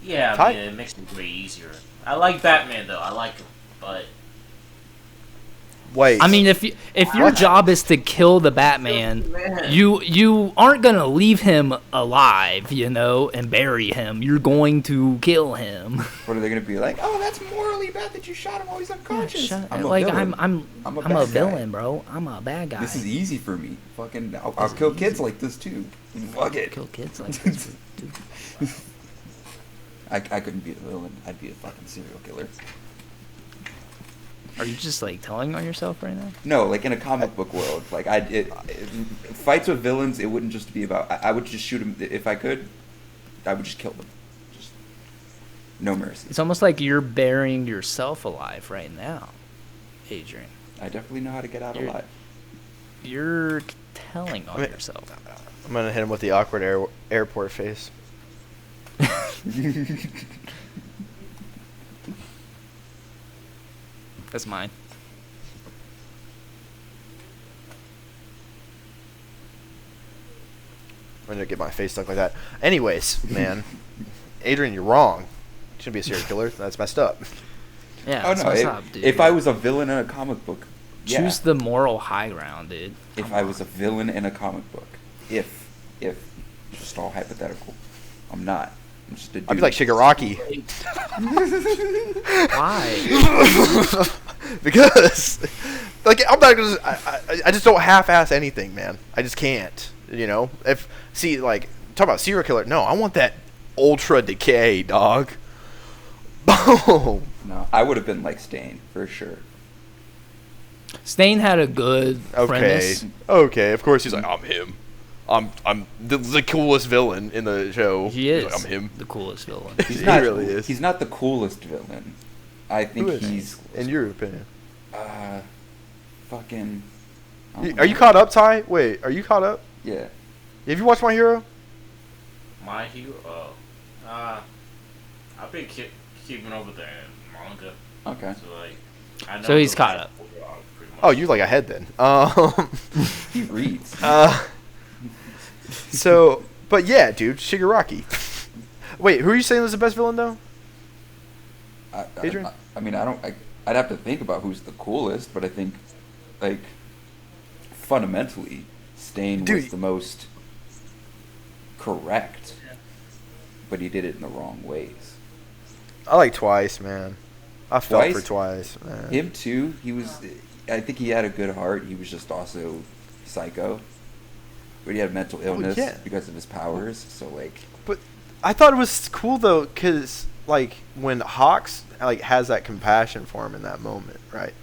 Yeah, I mean, it makes it way easier. I like Batman though. I like him, but wait. I mean, if your job is to kill the Batman, you aren't gonna leave him alive, and bury him. You're going to kill him. What are they gonna be like? Oh, that's morally bad that you shot him while he's unconscious. I'm a villain, bro. I'm a bad guy. This is easy for me. Fucking, I'll kill kids like this too. Fuck it. Kill kids like this. I couldn't be a villain. I'd be a fucking serial killer. Are you just like telling on yourself right now? No, like in a comic book world, like fights with villains, it wouldn't just be about. I would just shoot them if I could. I would just kill them. Just no mercy. It's almost like you're burying yourself alive right now, Adrian. I definitely know how to get out alive. You're telling on yourself. I'm gonna hit him with the awkward airport face. That's mine. I'm gonna get my face stuck like that. Anyways, man, Adrian, you're wrong. You shouldn't be a serial killer. That's messed up. Yeah, oh that's no! what's up, dude. If I was a villain in a comic book, choose the moral high ground, dude. If I was a villain in a comic book, if just all hypothetical, I'm not. I'm just a dude. I'd be like Shigaraki. Why? Because, like, I'm not gonna. I just don't half-ass anything, man. I just can't. Talk about serial killer. No, I want that ultra decay, dog. Boom. No, I would have been like Stain for sure. Stain had a good premise. Okay. Of course, he's like, I'm him. I'm the coolest villain in the show. He is. Like, I'm him. The coolest villain. He really is. He's not the coolest villain. I think he's. In your opinion. Fucking. Are you caught up, Ty? Wait, are you caught up? Yeah. Have you watched My Hero? My hero. I've been keeping up with the manga. Okay. So like, I know So he's the caught up. overall, pretty much. Oh, you like ahead then. He reads. So, but yeah, dude, Shigaraki. Wait, who are you saying was the best villain though? Adrian? I mean, I'd have to think about who's the coolest, but I think, like, fundamentally, Stain Dude. was the most correct, but he did it in the wrong ways. I like Twice, man. I felt Twice? for Twice, man. Him too. I think he had a good heart. He was just also psycho, but he had mental illness yeah. because of his powers. So like, But I thought it was cool though, cause like when Hawks like has that compassion for him in that moment, right?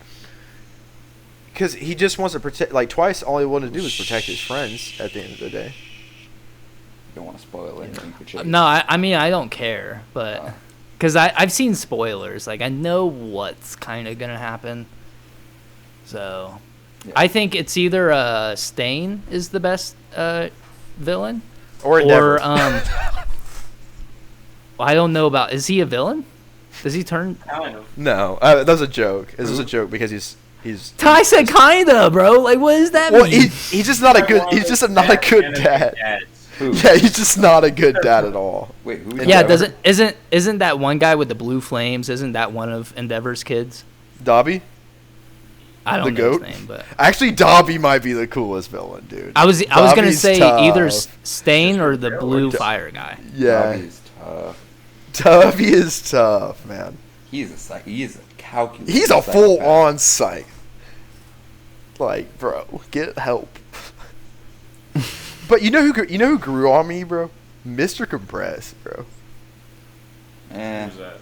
Because he just wants to protect. Like Twice, all he wanted to do was protect his friends. At the end of the day, you don't want to spoil anything for Chase. No, I mean I don't care, but Oh. because I've seen spoilers, like I know what's kind of gonna happen. So, Yeah. I think it's either Stain is the best villain, or Endeavor. I don't know about. Is he a villain? Does he turn? Kind of. No, that was a joke. It was a joke because he's. Ty said kinda, bro. Like, what does that Well, mean? he's just not a good. He's just not a good dad. Who? Yeah, he's just not a good dad at all. Wait, who? Yeah, Endeavor? isn't that one guy with the blue flames? Isn't that one of Endeavor's kids? Dobby? I don't The know goat? his name, but Actually, Dobby might be the coolest villain, dude. I was gonna Dobby's say tough. either Stain or the Or blue Do- fire guy. Yeah, Dobby is tough. Dobby is tough, man. He is a calculator. He's a full-on psych. Like, bro, get help. But you know who grew on me, bro? Mr. Compress, bro. Eh. Who's that?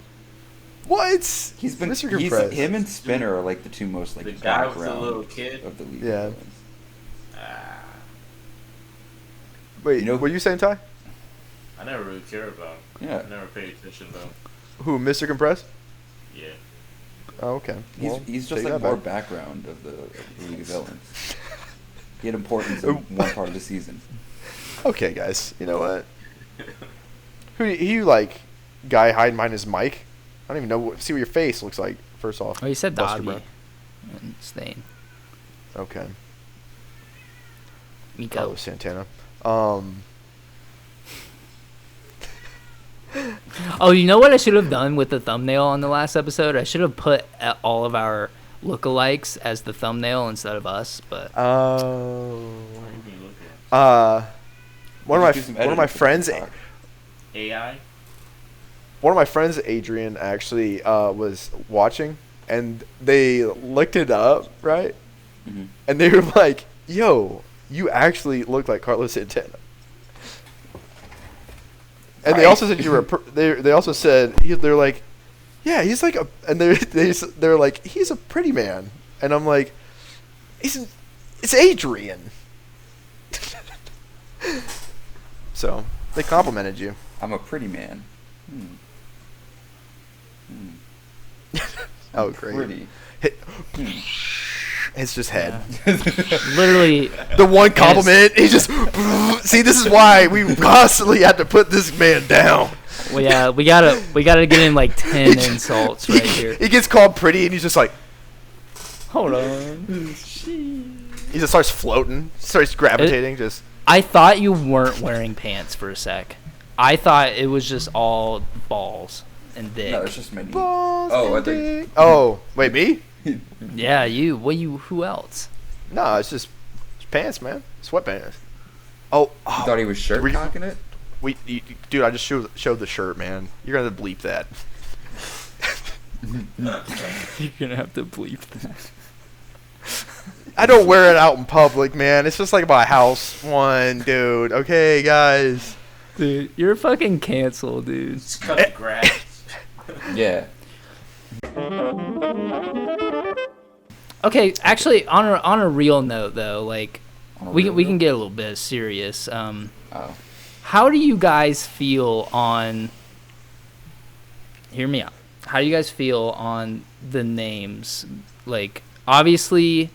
What? He's been. Mr. He's, Compress. him and Spinner are like the two most like The guy with the background little kid? of the league. Yeah. villains. Ah, Wait, You know- what are you saying, Ty? I never really cared about him. Yeah. I never paid attention though. Who, Mr. Compress? Yeah. Oh, okay. He's Well, he's just take like that more back. background of the league of villains. He had importance in one part of the season. Okay, guys. You know what? Who you like? Guy hiding behind his mic? I don't even know. See what your face looks like. First off. Oh, you said Buster Dobby Brown. and Stain. Okay. Miko. Carlos Santana. Oh, you know what I should have done with the thumbnail on the last episode? I should have put all of our lookalikes as the thumbnail instead of us. But Oh. What are you looking at? One Just do of some my editing for friends. TikTok. AI? One of my friends, Adrian, actually was watching, and they looked it up, right? Mhm. And they were like, "Yo, you actually look like Carlos Santana." And they Right. also said you were. They also said they're like, "Yeah, he's like a," and they're like, "He's a pretty man," and I'm like, "It's Adrian." So they complimented you. I'm a pretty man. Oh, I'm great. Pretty. It's just head. literally, The one compliment, he just see. This is why we constantly had to put this man down. well, yeah, we gotta get in like 10 insults right here. He gets called pretty, and he's just like, Hold on. he just starts floating, starts gravitating. Just I thought you weren't wearing pants for a sec. I thought it was just all balls and dick. No, it's just my knee. balls. Oh, I and think. dick. Oh, wait, me? Yeah, you. Who else? No, it's just pants, man. Sweatpants. Oh, You thought he was shirt we- cocking it? dude, I just showed the shirt, man. You're gonna bleep that. You're gonna have to bleep that. I don't wear it out in public, man. It's just like my house one, dude. Okay, guys. Dude, you're fucking canceled, dude. Just cut the grass. Yeah. Okay, actually, on a real note though, like On a we real can note? get a little bit serious. Oh. How do you guys feel on? Hear me out. How do you guys feel on the names? Like, obviously,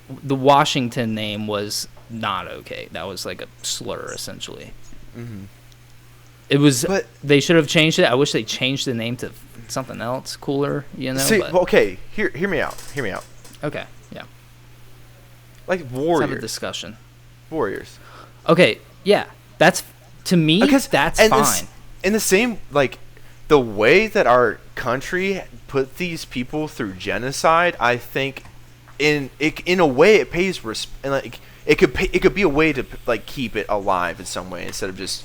the Washington name was not okay. That was like a slur, essentially. Mm-hmm. It was. But they should have changed it. I wish they changed the name to something else cooler. You know. see, but, okay, hear me out. Hear me out. okay. Yeah. Like Let's Warriors. have a discussion. Warriors. Okay. Yeah. That's to me. Because That's and fine. In the same like the way that our country put these people through genocide, I think in a way it pays and like it could be a way to like keep it alive in some way instead of just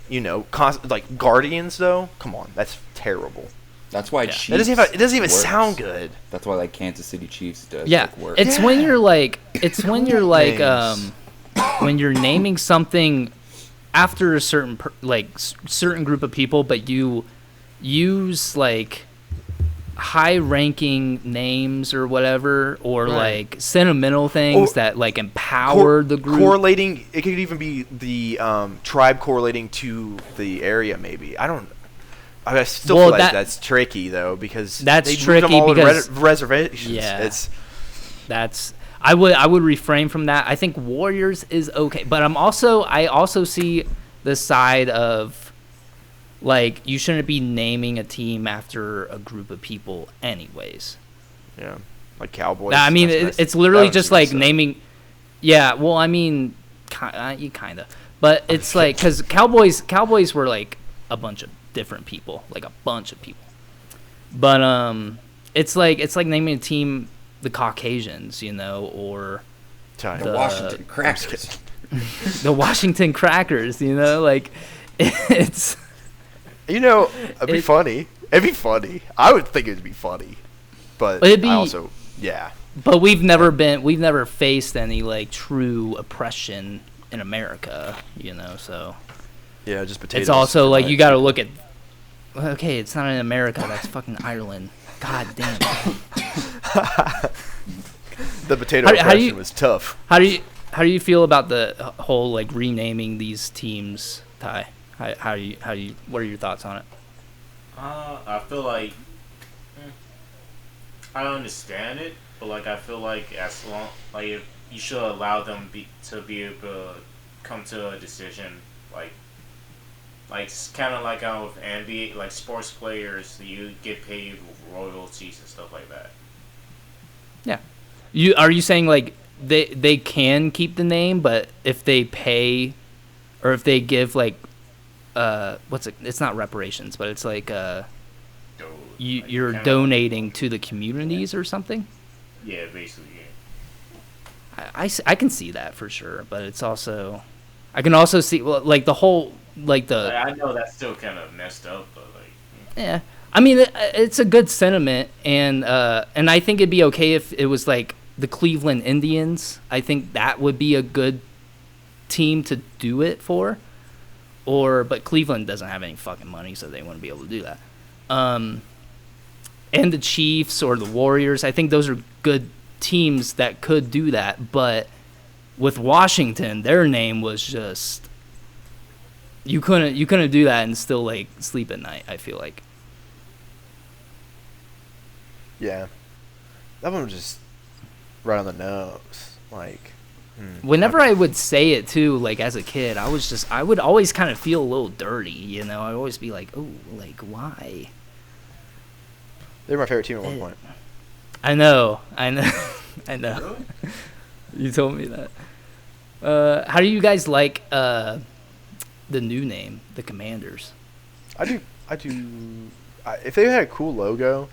like Guardians though. Come on, that's terrible. That's why Yeah. Chiefs. It doesn't even works. sound good. That's why like Kansas City Chiefs does. Yeah. like, work. It's when you're like. It's when you're like. names. When you're naming something after a certain certain group of people, but you use like high-ranking names or whatever, or Right. like sentimental things Or- that like empower the group. Correlating, it could even be the tribe correlating to the area. Maybe I still Well, feel like that- that's tricky though because That's they moved tricky them all in because- reservations. Yeah. It's That's I would refrain from that. I think Warriors is okay, but I also see the side of like you shouldn't be naming a team after a group of people anyways. yeah, like Cowboys. I mean, That's messed- it's literally that just one's like messed up. naming. Yeah, well, I mean, you kind of, but it's like because Cowboys were like a bunch of different people, like a bunch of people. But it's like naming a team the Caucasians, or Time. the the- Washington Crackers. the Washington Crackers, like it's. It'd be funny. It'd be funny. I would think it'd be funny, but It'd be- I also, yeah. But we've never faced any like true oppression in America, so. Yeah, just potatoes. It's also for like my- you got to look at. Okay, it's not in America. That's fucking Ireland. God damn. the potato How do oppression you- was tough. How do you feel about the whole like renaming these teams, Ty? How do you what are your thoughts on it? I feel like I understand it, but like I feel like as long like if you should allow them to be able to come to a decision like it's kind of like with NBA like sports players, you get paid royalties and stuff like that. Are you saying like they can keep the name, but if they pay, or if they give like it's not reparations, but it's like you're Kinda- donating to the communities or something. Yeah, basically. Yeah. I can see that for sure, but it's also I can also see like the whole like the Like, I know that's still kind of messed up, but like. yeah. I mean it's a good sentiment, and I think it'd be okay if it was like the Cleveland Indians. I think that would be a good team to do it for. But Cleveland doesn't have any fucking money, so they wouldn't be able to do that. And the Chiefs or the Warriors, I think those are good teams that could do that. But with Washington, their name was just you couldn't do that and still like sleep at night. I feel like. Yeah, that one was just right on the nose. Like, Whenever I would say it too, like as a kid, I would always kind of feel a little dirty, I'd always be like, oh, like why? they were my favorite team at one point. I know. I know. You told me that. How do you guys like the new name, the Commanders? I do. If they had a cool logo,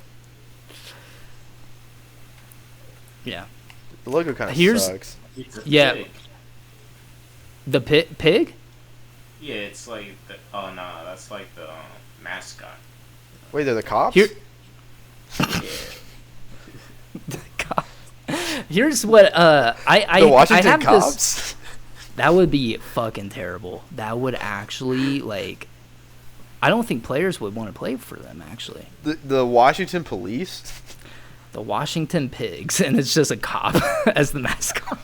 Yeah. the logo kind of Here's- sucks. It's a Yeah. pig. The pig? Yeah, it's like oh no, that's like the mascot. Wait, they're the cops? Here, Yeah. here's what I the Washington I have Cops? This, that would be fucking terrible. That would actually like. I don't think players would want to play for them actually. The Washington Police? The Washington Pigs, and it's just a cop as the mascot.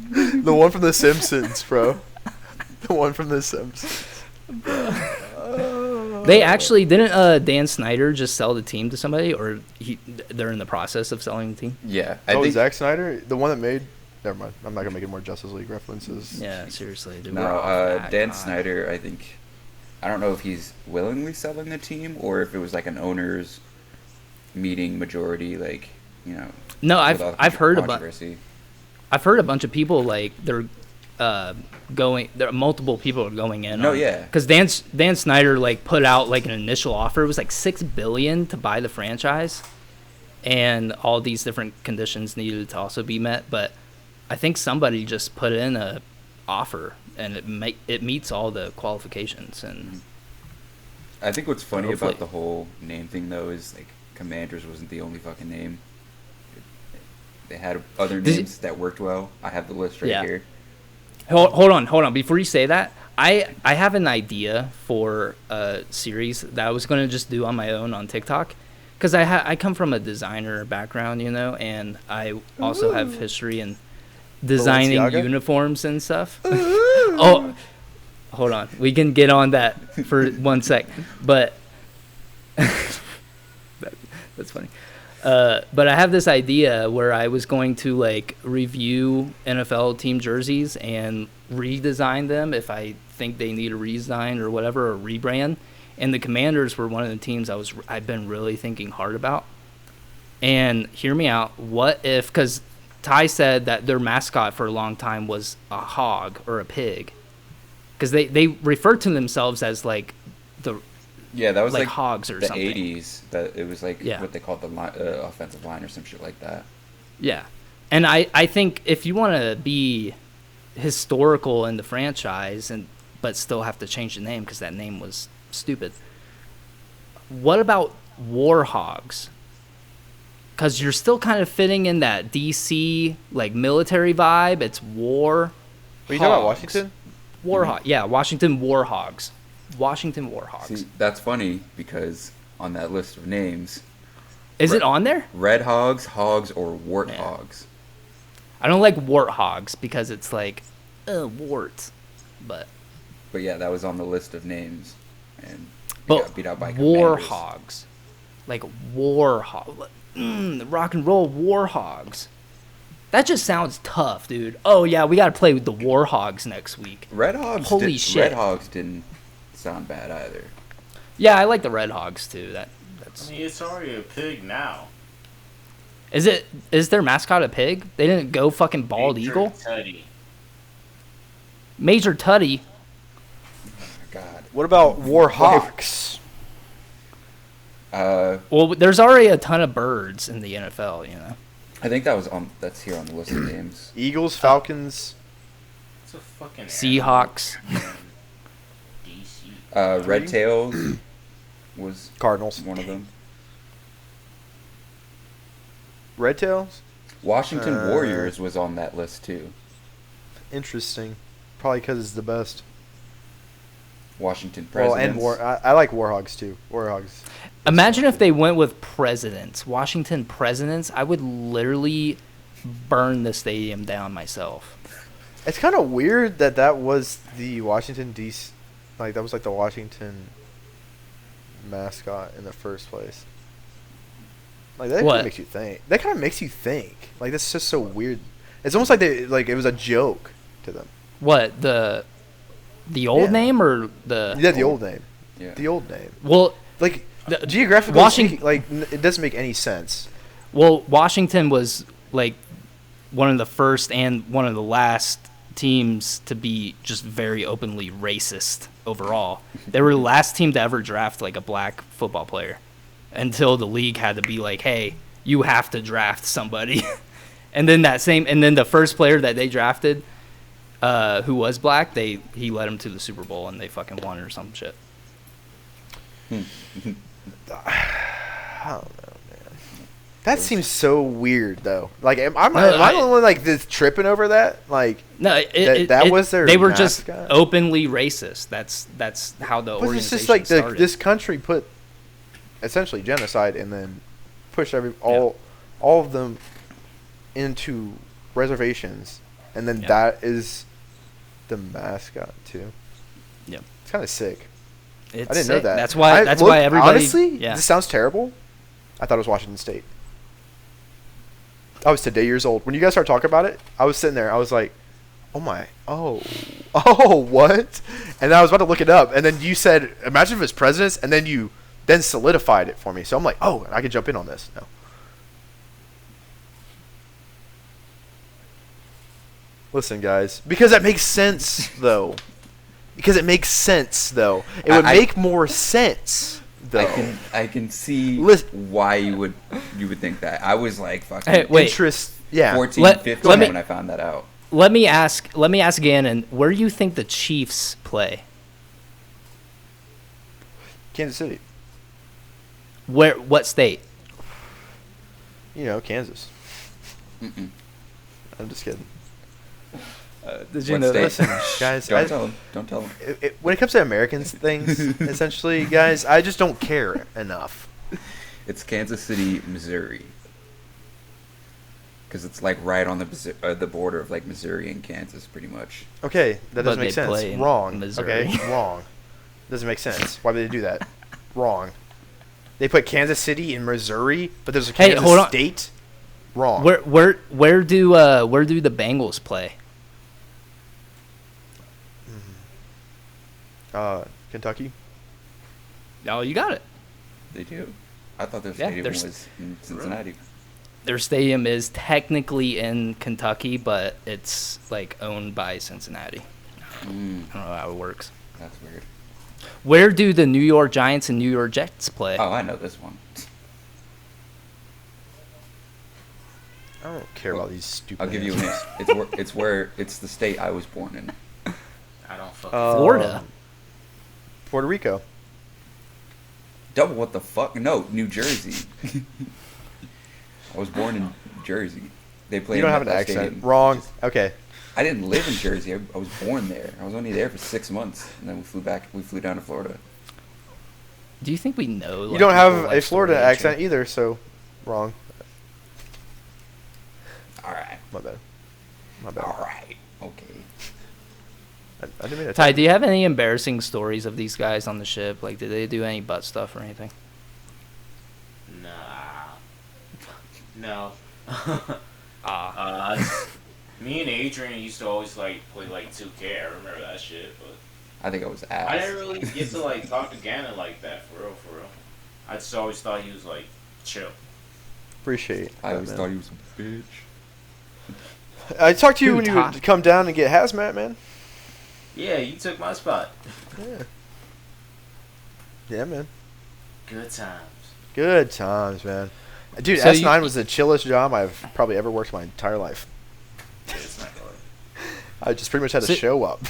The one from The Simpsons, bro. The one from The Simpsons. They actually didn't. Dan Snyder just sell the team to somebody, or they're in the process of selling the team. Yeah, I Oh, think Zack Snyder? The one that made... Never mind. I'm not going to make any more Justice League references. Yeah, seriously. Dude, no. we're off that. Dan God. Snyder, I think I don't know if he's willingly selling the team or if it was like an owners meeting majority, like, you know. No, with all the I've heard controversy. I've heard a bunch of people like they're going. There multiple people are going in. No, yeah. Because Dan Snyder like put out like an initial offer. It was like $6 billion to buy the franchise, and all these different conditions needed to also be met. But I think somebody just put in a offer, and it meets all the qualifications. And I think what's funny hopefully. about the whole name thing though is like Commanders wasn't the only fucking name. They had other names that worked well. I have the list right here. Hold on. Before you say that, I have an idea for a series that I was going to just do on my own on TikTok. Because I come from a designer background, you know, and I also have history in designing Balenciaga? uniforms and stuff. Oh, hold on. We can get on that for 1 sec. But that's funny. But I have this idea where I was going to like review NFL team jerseys and redesign them if I think they need a redesign or whatever, or rebrand. And the Commanders were one of the teams I've been really thinking hard about. And hear me out. What if, because Ty said that their mascot for a long time was a hog or a pig, because they referred to themselves as like the Yeah, that was like hogs or the something. 80s. That it was like Yeah. what they called the offensive line or some shit like that. Yeah. And I think if you want to be historical in the franchise but still have to change the name because that name was stupid, what about War Hogs? Because you're still kind of fitting in that DC like military vibe. It's War. Are you talking about Hogs. Washington? War Hog. Yeah, Washington War Hogs. Washington War Hogs. See, that's funny because on that list of names, Is it on there? Red Hogs, Hogs, or Warthogs. I don't like Warthogs because it's like, warts. But Yeah, that was on the list of names, and it But got beat out by War Commanders. Hogs. Like War Hog. Rock and roll War Hogs. That just sounds tough, dude. Oh, yeah, we got to play with the War Hogs next week. Red Hogs. Holy shit. Red Hogs didn't sound bad either. Yeah, I like the Red Hogs, too. That's. I mean, it's already a pig now. Is their mascot a pig? They didn't go fucking bald Major eagle? Tutty. Major Tutty. Oh my god. What about Warhawks? Well, there's already a ton of birds in the NFL, you know. I think that's here on the list of names. Eagles, Falcons. It's a fucking Seahawks. DC. Red Tails was Cardinals. one of them. Red Tails? Washington Warriors was on that list too. Interesting. Probably because it's the best. Washington Well, Presidents. and I like Warhogs too. Warhogs. Imagine if they went with presidents, Washington presidents. I would literally burn the stadium down myself. It's kind of weird that was the Washington D.C. Like that was like the Washington mascot in the first place. Like that What? kind of makes you think. That kind of makes you think. Like that's just so weird. It's almost like it was a joke to them. What, the old Yeah. name or the? Yeah, the old name. Yeah. The old name. Well, Like The- geographically Washington- speaking, like it doesn't make any sense. well, Washington was like one of the first and one of the last teams to be just very openly racist overall. They were the last team to ever draft like a black football player until the league had to be like, hey, you have to draft somebody. and then the first player that they drafted who was black, he led them to the Super Bowl and they fucking won or some shit. I don't know, man. That seems so weird, though. Like, am I the only one like this tripping over that? Like, No, that was their They were mascot? just openly racist. That's how the but organization it's just like started. this country put essentially genocide and then pushed all of them into reservations, and then Yeah. that is the mascot too. Yeah. It's kind of sick. It's I didn't know sick. that. That's why everybody. Honestly, yeah. this sounds terrible. I thought it was Washington State. I was today years old when you guys started talking about it. I was sitting there. I was like, "Oh my! Oh, Oh, what? And I was about to look it up, and then you said, imagine if it's presidents, and then you then solidified it for me. So I'm like, oh, I can jump in on this now. Listen, guys, because that makes sense, though. Because it makes sense, though. It would make more sense, though. I can see why you would think that. I was like fucking Hey, wait. 14, 15 when I found that out. Let me ask Gannon, where do you think the Chiefs play? Kansas City. What state? You know, Kansas. Mm-mm. I'm just kidding. Did you What know state? this? Listen, guys. Don't tell him. When it comes to Americans things, essentially, guys, I just don't care enough. It's Kansas City, Missouri. Because it's like right on the border of like Missouri and Kansas, pretty much. Okay, that But doesn't make they play sense. in Wrong. Missouri. Okay, wrong. Doesn't make sense. Why would they do that? Wrong. They put Kansas City in Missouri, but there's a Kansas hold on. State. Wrong. Where do the Bengals play? Kentucky. Oh, you got it. They do. I thought their Yeah, stadium there's- was in Cincinnati. Their stadium is technically in Kentucky, but it's like owned by Cincinnati. I don't know how it works. That's weird. Where do the New York Giants and New York Jets play? Oh, I know this one. I don't care about these stupid. I'll give you answers. an it's the state I was born in. I don't fucking. Florida. Puerto Rico. Double what the fuck? No, New Jersey. I was born in Jersey. They play. You don't in have an that accent. stadium. Wrong. Okay. I didn't live in Jersey. I was born there. I was only there for 6 months, and then we flew back. We flew down to Florida. Do you think we know? You like, don't the have whole, a like, Florida story and accent shit? either, so wrong. All right. My bad. My bad. All right. Okay. I didn't mean to. Ty, do you have any embarrassing stories of these guys on the ship? Like, did they do any butt stuff or anything? Nah. No. Ah. Me and Adrian used to always like play like 2K. I remember that shit, but I think I was ass. I didn't really get to like talk to Gannon like that for real. I just always thought he was like chill. Appreciate. I that, always man. thought he was a bitch. I talked to you Who, when you Ty? would come down and get hazmat, man. Yeah, you took my spot. Yeah. Yeah, man. Good times. Good times, man. Dude, So S9 was the chillest job I've probably ever worked my entire life. Yeah, it's not good. I just pretty much had to So- show up.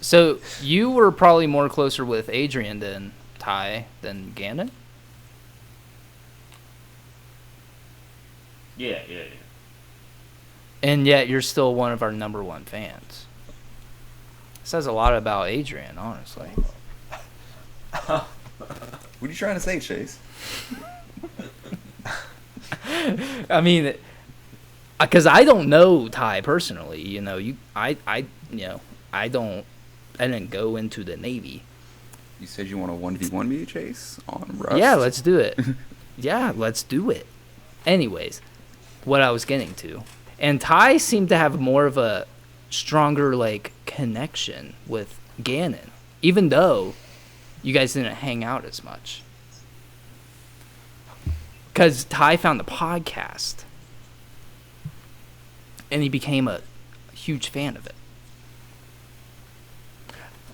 So you were probably more closer with Adrian than Ty than Gannon? Yeah. And yet you're still one of our number one fans. Says a lot about Adrian, honestly. What are you trying to say, Chase? I mean, because I don't know Ty personally. You know, I didn't go into the Navy. You said you want to 1v1 me, Chase, on Rust? Yeah, let's do it. Yeah, let's do it. Anyways, what I was getting to. And Ty seemed to have more of a stronger, like, connection with Gannon, even though you guys didn't hang out as much. Because Ty found the podcast, and he became a huge fan of it.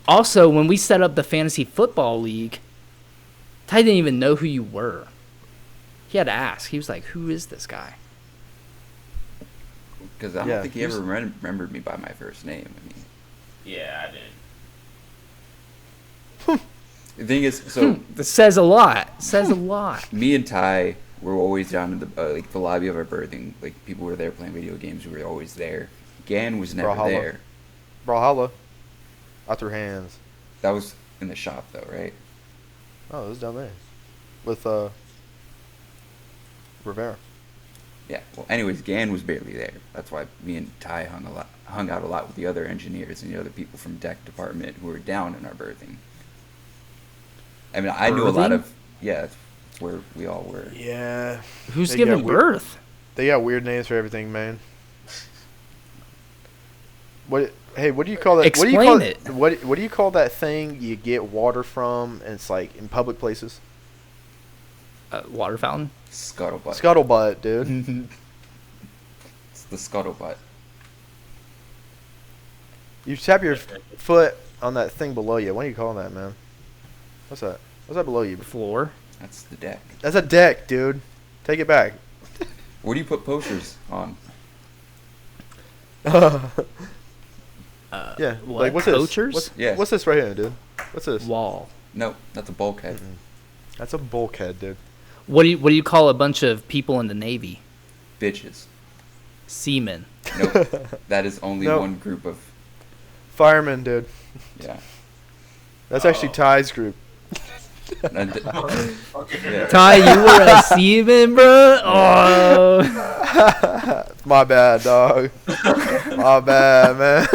Also, when we set up the Fantasy Football League, Ty didn't even know who you were. He had to ask. He was like, who is this guy? Because I don't Yeah, think he ever remembered me by my first name. I mean, Yeah, I didn't. the thing is, so This says a lot. Says a lot. me and Ty were always down in the like the lobby of our berthing. Like people were there playing video games. We were always there. Gan was never Brawlhalla. there. Brawlhalla. Out their hands. That was in the shop though, right? Oh, it was down there. With, Rivera. Yeah. Well, anyways, Gan was barely there. That's why me and Ty hung out a lot with the other engineers and the other people from deck department who were down in our berthing. I mean, I knew a lot Berthing? of that's where we all were. Yeah. Who's They giving got weird- birth? They got weird names for everything, man. What? Hey, what do you call that? Explain it. What do you call that thing you get water from? And it's like in public places. Water fountain. Scuttlebutt. Scuttlebutt, dude. It's the scuttlebutt. You tap your foot on that thing below you. What do you call that, man? What's that? What's that below you? Floor. That's the deck. That's a deck, dude. Take it back. Where do you put posters on? Yeah. What? Like, what's Coachers? this? Yeah. What's this right here, dude? What's this? Wall. No, that's a bulkhead. That's a bulkhead, dude. What do you call a bunch of people in the Navy? Bitches. Seamen. Nope. That is only Nope. one group of. Fireman, dude. Yeah. That's actually Ty's group. And- yeah. Ty, you were a seaman, bro. Oh. My bad, dog. My bad, man.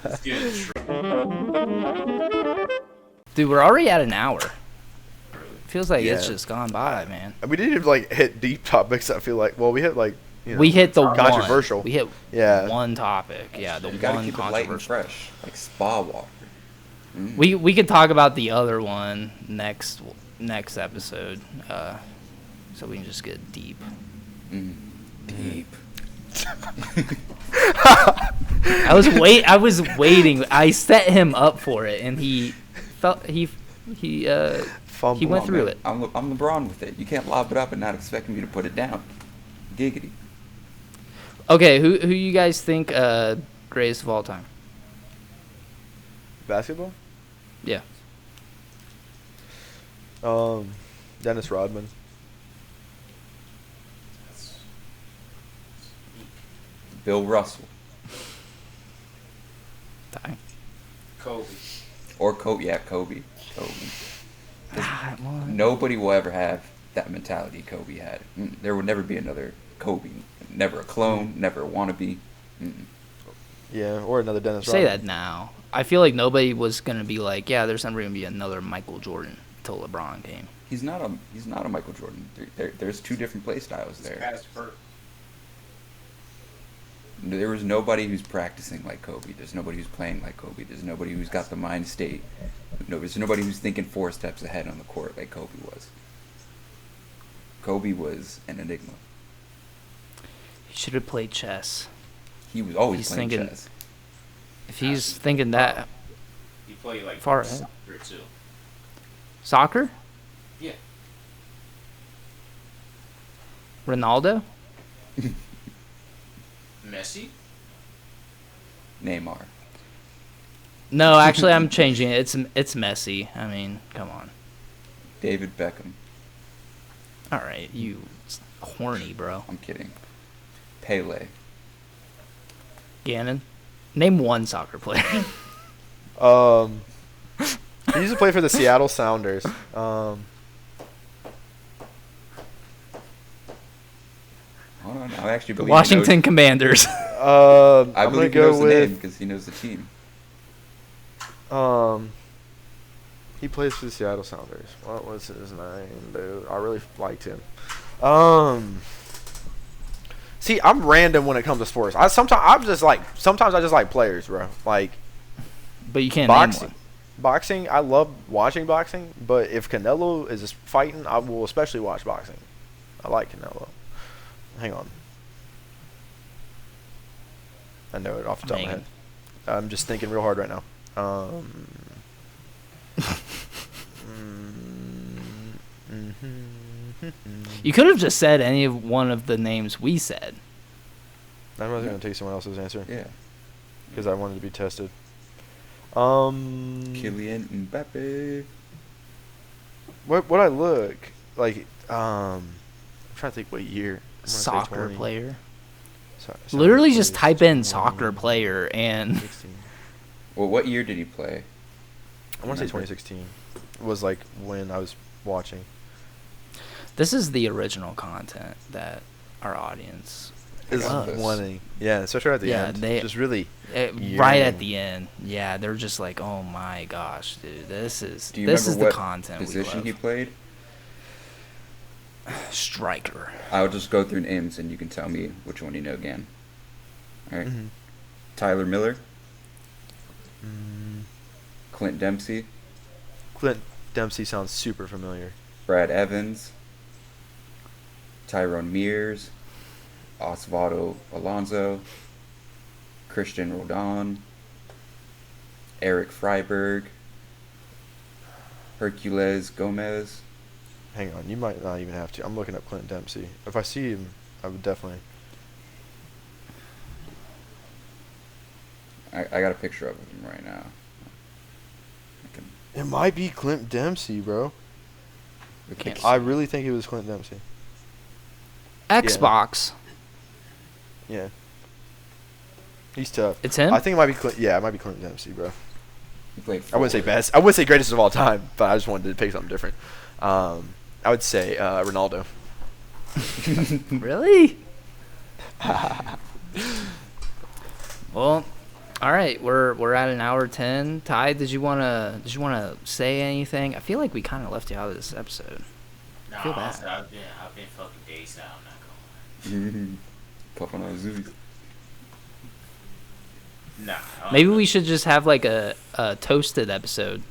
Let's get it. Dude, we're already at an hour. Feels like it's Yeah. just gone by, man. We didn't even like hit deep topics. I feel like. Well, we hit like. You know, We hit the controversial. One. We hit Yeah. one topic. Yeah, the You gotta one keep it light and controversial. fresh, like spa water. Mm. We could talk about the other one next episode, so we can just get deep. Deep. I was waiting. I set him up for it, and he went Come on, through man. it. I'm LeBron with it. You can't lob it up and not expect me to put it down. Giggity. Okay, who you guys think greatest of all time? Basketball. Yeah. Dennis Rodman. Bill Russell. Ty. Kobe. Or Kobe. Yeah, Kobe. Well, Nobody will ever have that mentality Kobe had. There will never be another Kobe. Never a clone. Never a wannabe. Yeah, or another Dennis say Rodman. that now. I feel like nobody was gonna be like, yeah, there's never gonna be another Michael Jordan until LeBron came. He's not a Michael Jordan. There's two different play styles there. Past first. There was nobody who's practicing like Kobe. There's nobody who's playing like Kobe. There's nobody who's got the mind state. There's nobody who's thinking 4 steps ahead on the court like Kobe was. Kobe was an enigma. He should have played chess. He was always He's playing thinking- chess. If he's thinking that He played like Far ahead. soccer too. soccer, Yeah. Ronaldo, Messi. Neymar. no, actually, I'm changing it. It's Messi. I mean, come on. David Beckham. All right, you horny bro. I'm kidding. Pele. Gannon, name one soccer player. He used to play for the Seattle Sounders. Hold on, I actually believe Washington Commanders. I I'm believe gonna he knows go the name with. because he knows the team. He plays for the Seattle Sounders. What was his name, dude? I really liked him. See, I'm random when it comes to sports. Sometimes I just like players, bro. Like But you can't boxing. name Boxing, I love watching boxing, but if Canelo is fighting, I will especially watch boxing. I like Canelo. Hang on. I know it off the top of my head. I'm just thinking real hard right now. one. You could have just said any of one of the names we said. I'm not going to take someone else's answer Yeah. because I wanted to be tested. Kylian Mbappe. What I look like? I'm trying to think what year. I'm gonna say Soccer 20. player. Soccer Literally just plays type in 20, soccer player and 16. Well, what year did he play? I want to say Remember? 2016 was like when I was watching. this is the original content that our audience Is loves. wanting, yeah, especially at the Yeah, end. they- Just really. right Yeah. at the end. Yeah, they're just like, "Oh my gosh, dude, this is Do you this is remember the what content position we he love." played? Striker. I'll just go through names and you can tell me which one you know again. All right. Mhm. Tyler Miller. Clint Dempsey. Clint Dempsey sounds super familiar. Brad Evans. Tyrone Mears. Osvaldo Alonso. Christian Rodon. Eric Freiberg. Hercules Gomez. Hang on, you might not even have to. I'm looking up Clint Dempsey. If I see him, I would definitely. I got a picture of him right now. It might be Clint Dempsey, bro. Can't I really think it was Clint Dempsey. Xbox. Yeah. He's tough. It's him? I think it might be Clint. Yeah, it might be Clint Dempsey, bro. He played I wouldn't say best. I wouldn't say greatest of all time, but I just wanted to pick something different. I would say Ronaldo. Really? Well, all right. We're at an hour 10. Ty, did you wanna say anything? I feel like we kind of left you out of this episode. Nah, feel bad. I've been fucking dazed out. I'm not gonna lie. Puffing on Zoomies. Nah. Maybe we should just have like a toasted episode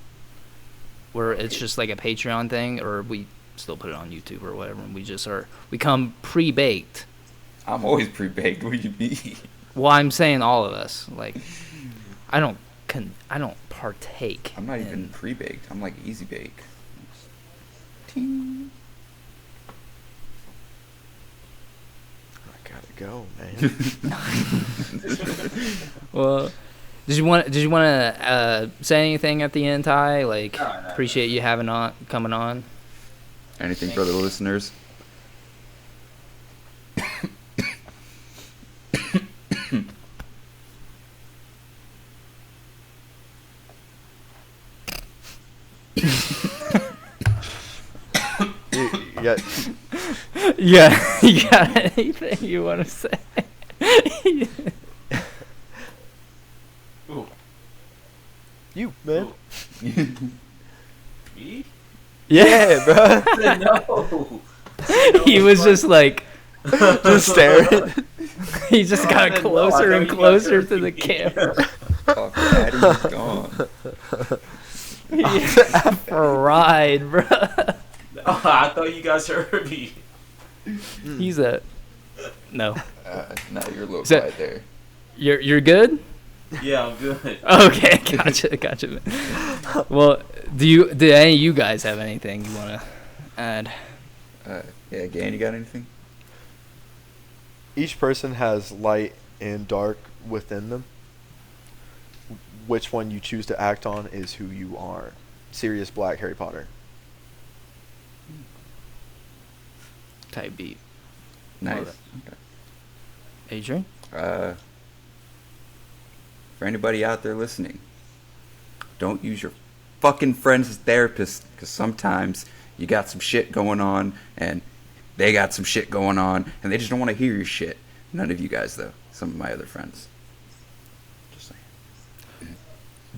where it's just like a Patreon thing, or we still put it on YouTube or whatever. And we come pre-baked. I'm always pre-baked. What do you mean? Well, I'm saying all of us. Like, I don't partake. I'm not even in- pre-baked. I'm like easy bake. I gotta go, man. Well, did you want to say anything at the end, Ty? Like, No. appreciate you coming on. Anything for the listeners? you got, Yeah, you got anything you want to say? Ooh. you, man. Me? Yeah, bro. No. He was just like, Just staring. he just got No, closer I and thought you guys closer were to the thinking. camera. Fuck, Daddy's gone. Fried, bro. Oh, I thought you guys heard me. He's a no. Now you're a little Is that- quiet there. You're good. Yeah, I'm good. Okay, gotcha. Man. Well, did any of you guys have anything you want to add? Yeah, Gan, you got anything? Each person has light and dark within them. Which one you choose to act on is who you are. Sirius Black, Harry Potter. Type beat. Nice. Love Adrian? For anybody out there listening, don't use your fucking friends as therapists, because sometimes you got some shit going on and they got some shit going on and they just don't want to hear your shit. None of you guys, though. Some of my other friends. Just saying.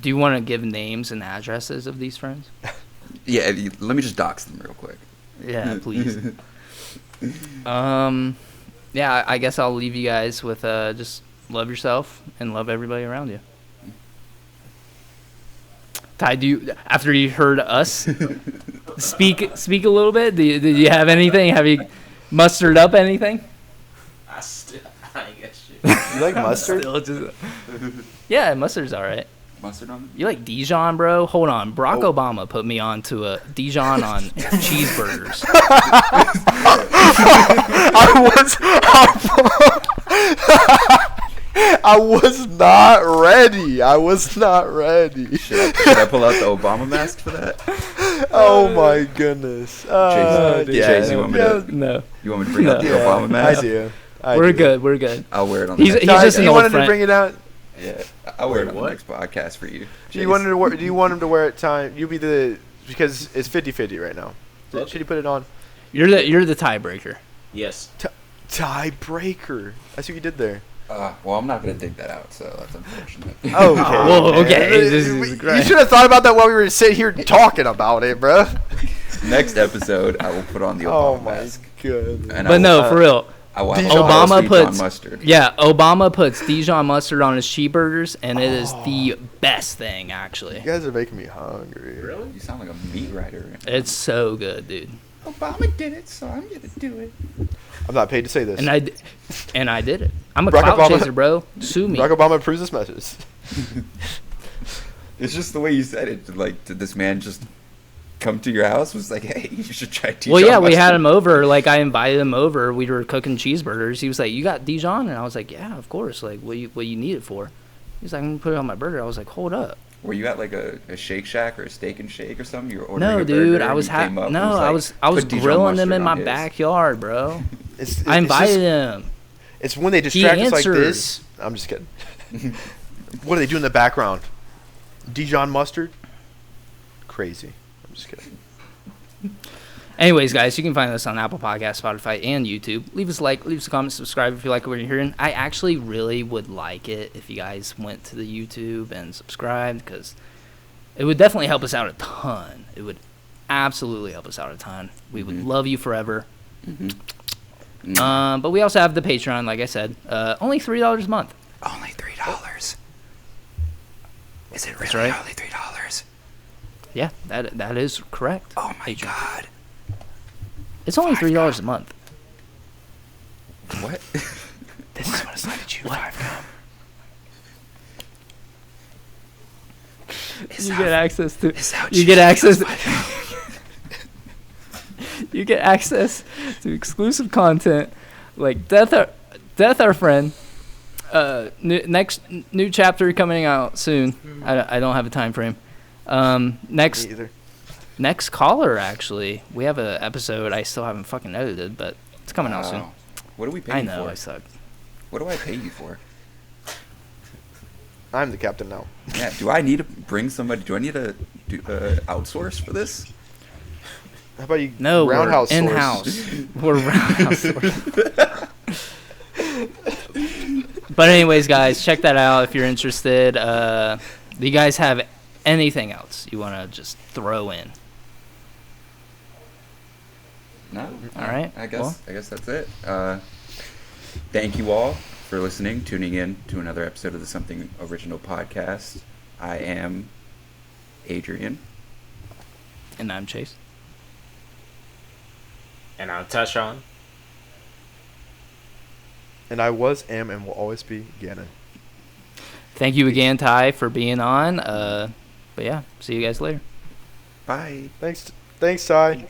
Do you want to give names and addresses of these friends? Yeah, let me just dox them real quick. Yeah, please. Yeah, I guess I'll leave you guys with just love yourself and love everybody around you. Ty, after you heard us speak a little bit, did you have anything? Have you mustered up anything? I guess shit. You like mustard? Still just- yeah, mustard's all right. Mustard on them? You like Dijon, bro? Hold on. Barack Oh. Obama put me on to a Dijon on cheeseburgers. I was not ready. Should I pull out the Obama mask for that? Oh my goodness. Chase, you want me to? No. You want me to bring out the No. Obama I mask? do. We're good. I'll wear it on the He's next just an you old wanted friend. to bring it out? Yeah, I'll wear it on What? the next podcast for you. Do you want him to wear it time? You be because it's 50-50 right now. What? Should he put it on? You're the tiebreaker. Yes. Tiebreaker. I see what you did there. Well, I'm not going to dig that out, so that's unfortunate. Okay. Whoa, okay. man. This is You great. should have thought about that while we were sitting here talking about it, bro. Next episode, I will put on the Oh Obama my mask. goodness. And But no, for real. I will have Obama Dijon puts mustard. Yeah, Obama puts Dijon mustard on his cheeseburgers, and it is the best thing actually. You guys are making me hungry. Really? You sound like a meat writer. It's so good, dude. Obama did it, so I'm gonna do it. I'm not paid to say this. And I did it. I'm a Barack clout Obama- chaser, bro. Sue me. Barack Obama approves this message. It's just the way you said it. Like, did this man just come to your house? Was like, hey, you should try Dijon Well, yeah, we mustard. had him over. Like, I invited him over. We were cooking cheeseburgers. He was like, "You got Dijon?" And I was like, "Yeah, of course. Like, what you need it for?" He's like, "I'm gonna put it on my burger." I was like, "Hold up." Were you at like a Shake Shack or a Steak and Shake or something? You were ordering No, a dude, burger I and was he came up and I was was "Put Dijon grilling them mustard in my on his." backyard, bro. It's I invited just, him. It's when they distract us like answers. this. I'm just kidding. What do they do in the background? Dijon mustard? Crazy. I'm just kidding. Anyways, guys, you can find us on Apple Podcasts, Spotify, and YouTube. Leave us a like, leave us a comment, subscribe if you like what you're hearing. I actually really would like it if you guys went to the YouTube and subscribed, because it would definitely help us out a ton. It would absolutely help us out a ton. We would love you forever. But we also have the Patreon, like I said. Only $3 a month. Only $3. Is it That's really right. only $3? Yeah, that is correct. Oh my Patreon. god. It's only $3 a month. What? This is what it's like to chew 5 gum. You get access to. is how You get access. You get access to exclusive content like Death Our Friend. New chapter coming out soon. I don't have a time frame. Next Me either. next caller, actually, we have an episode I still haven't fucking edited, but it's coming out soon. What do we pay I you know for? I suck. What do I pay you for? I'm the captain now. Yeah, do I need to bring somebody? Do I need to outsource for this? How about you? No, roundhouse we're in source? house. We're roundhouse source. But anyways, guys, check that out if you're interested. Do you guys have anything else you want to just throw in? No. All right, I guess that's it. Thank you all for listening, tuning in to another episode of the Something Original podcast. I am Adrian. And I'm Chase. And I'm TyShawn. And I was, am, and will always be Gannon. Thank you again, Ty, for being on. But yeah, see you guys later. Bye. Thanks, Ty.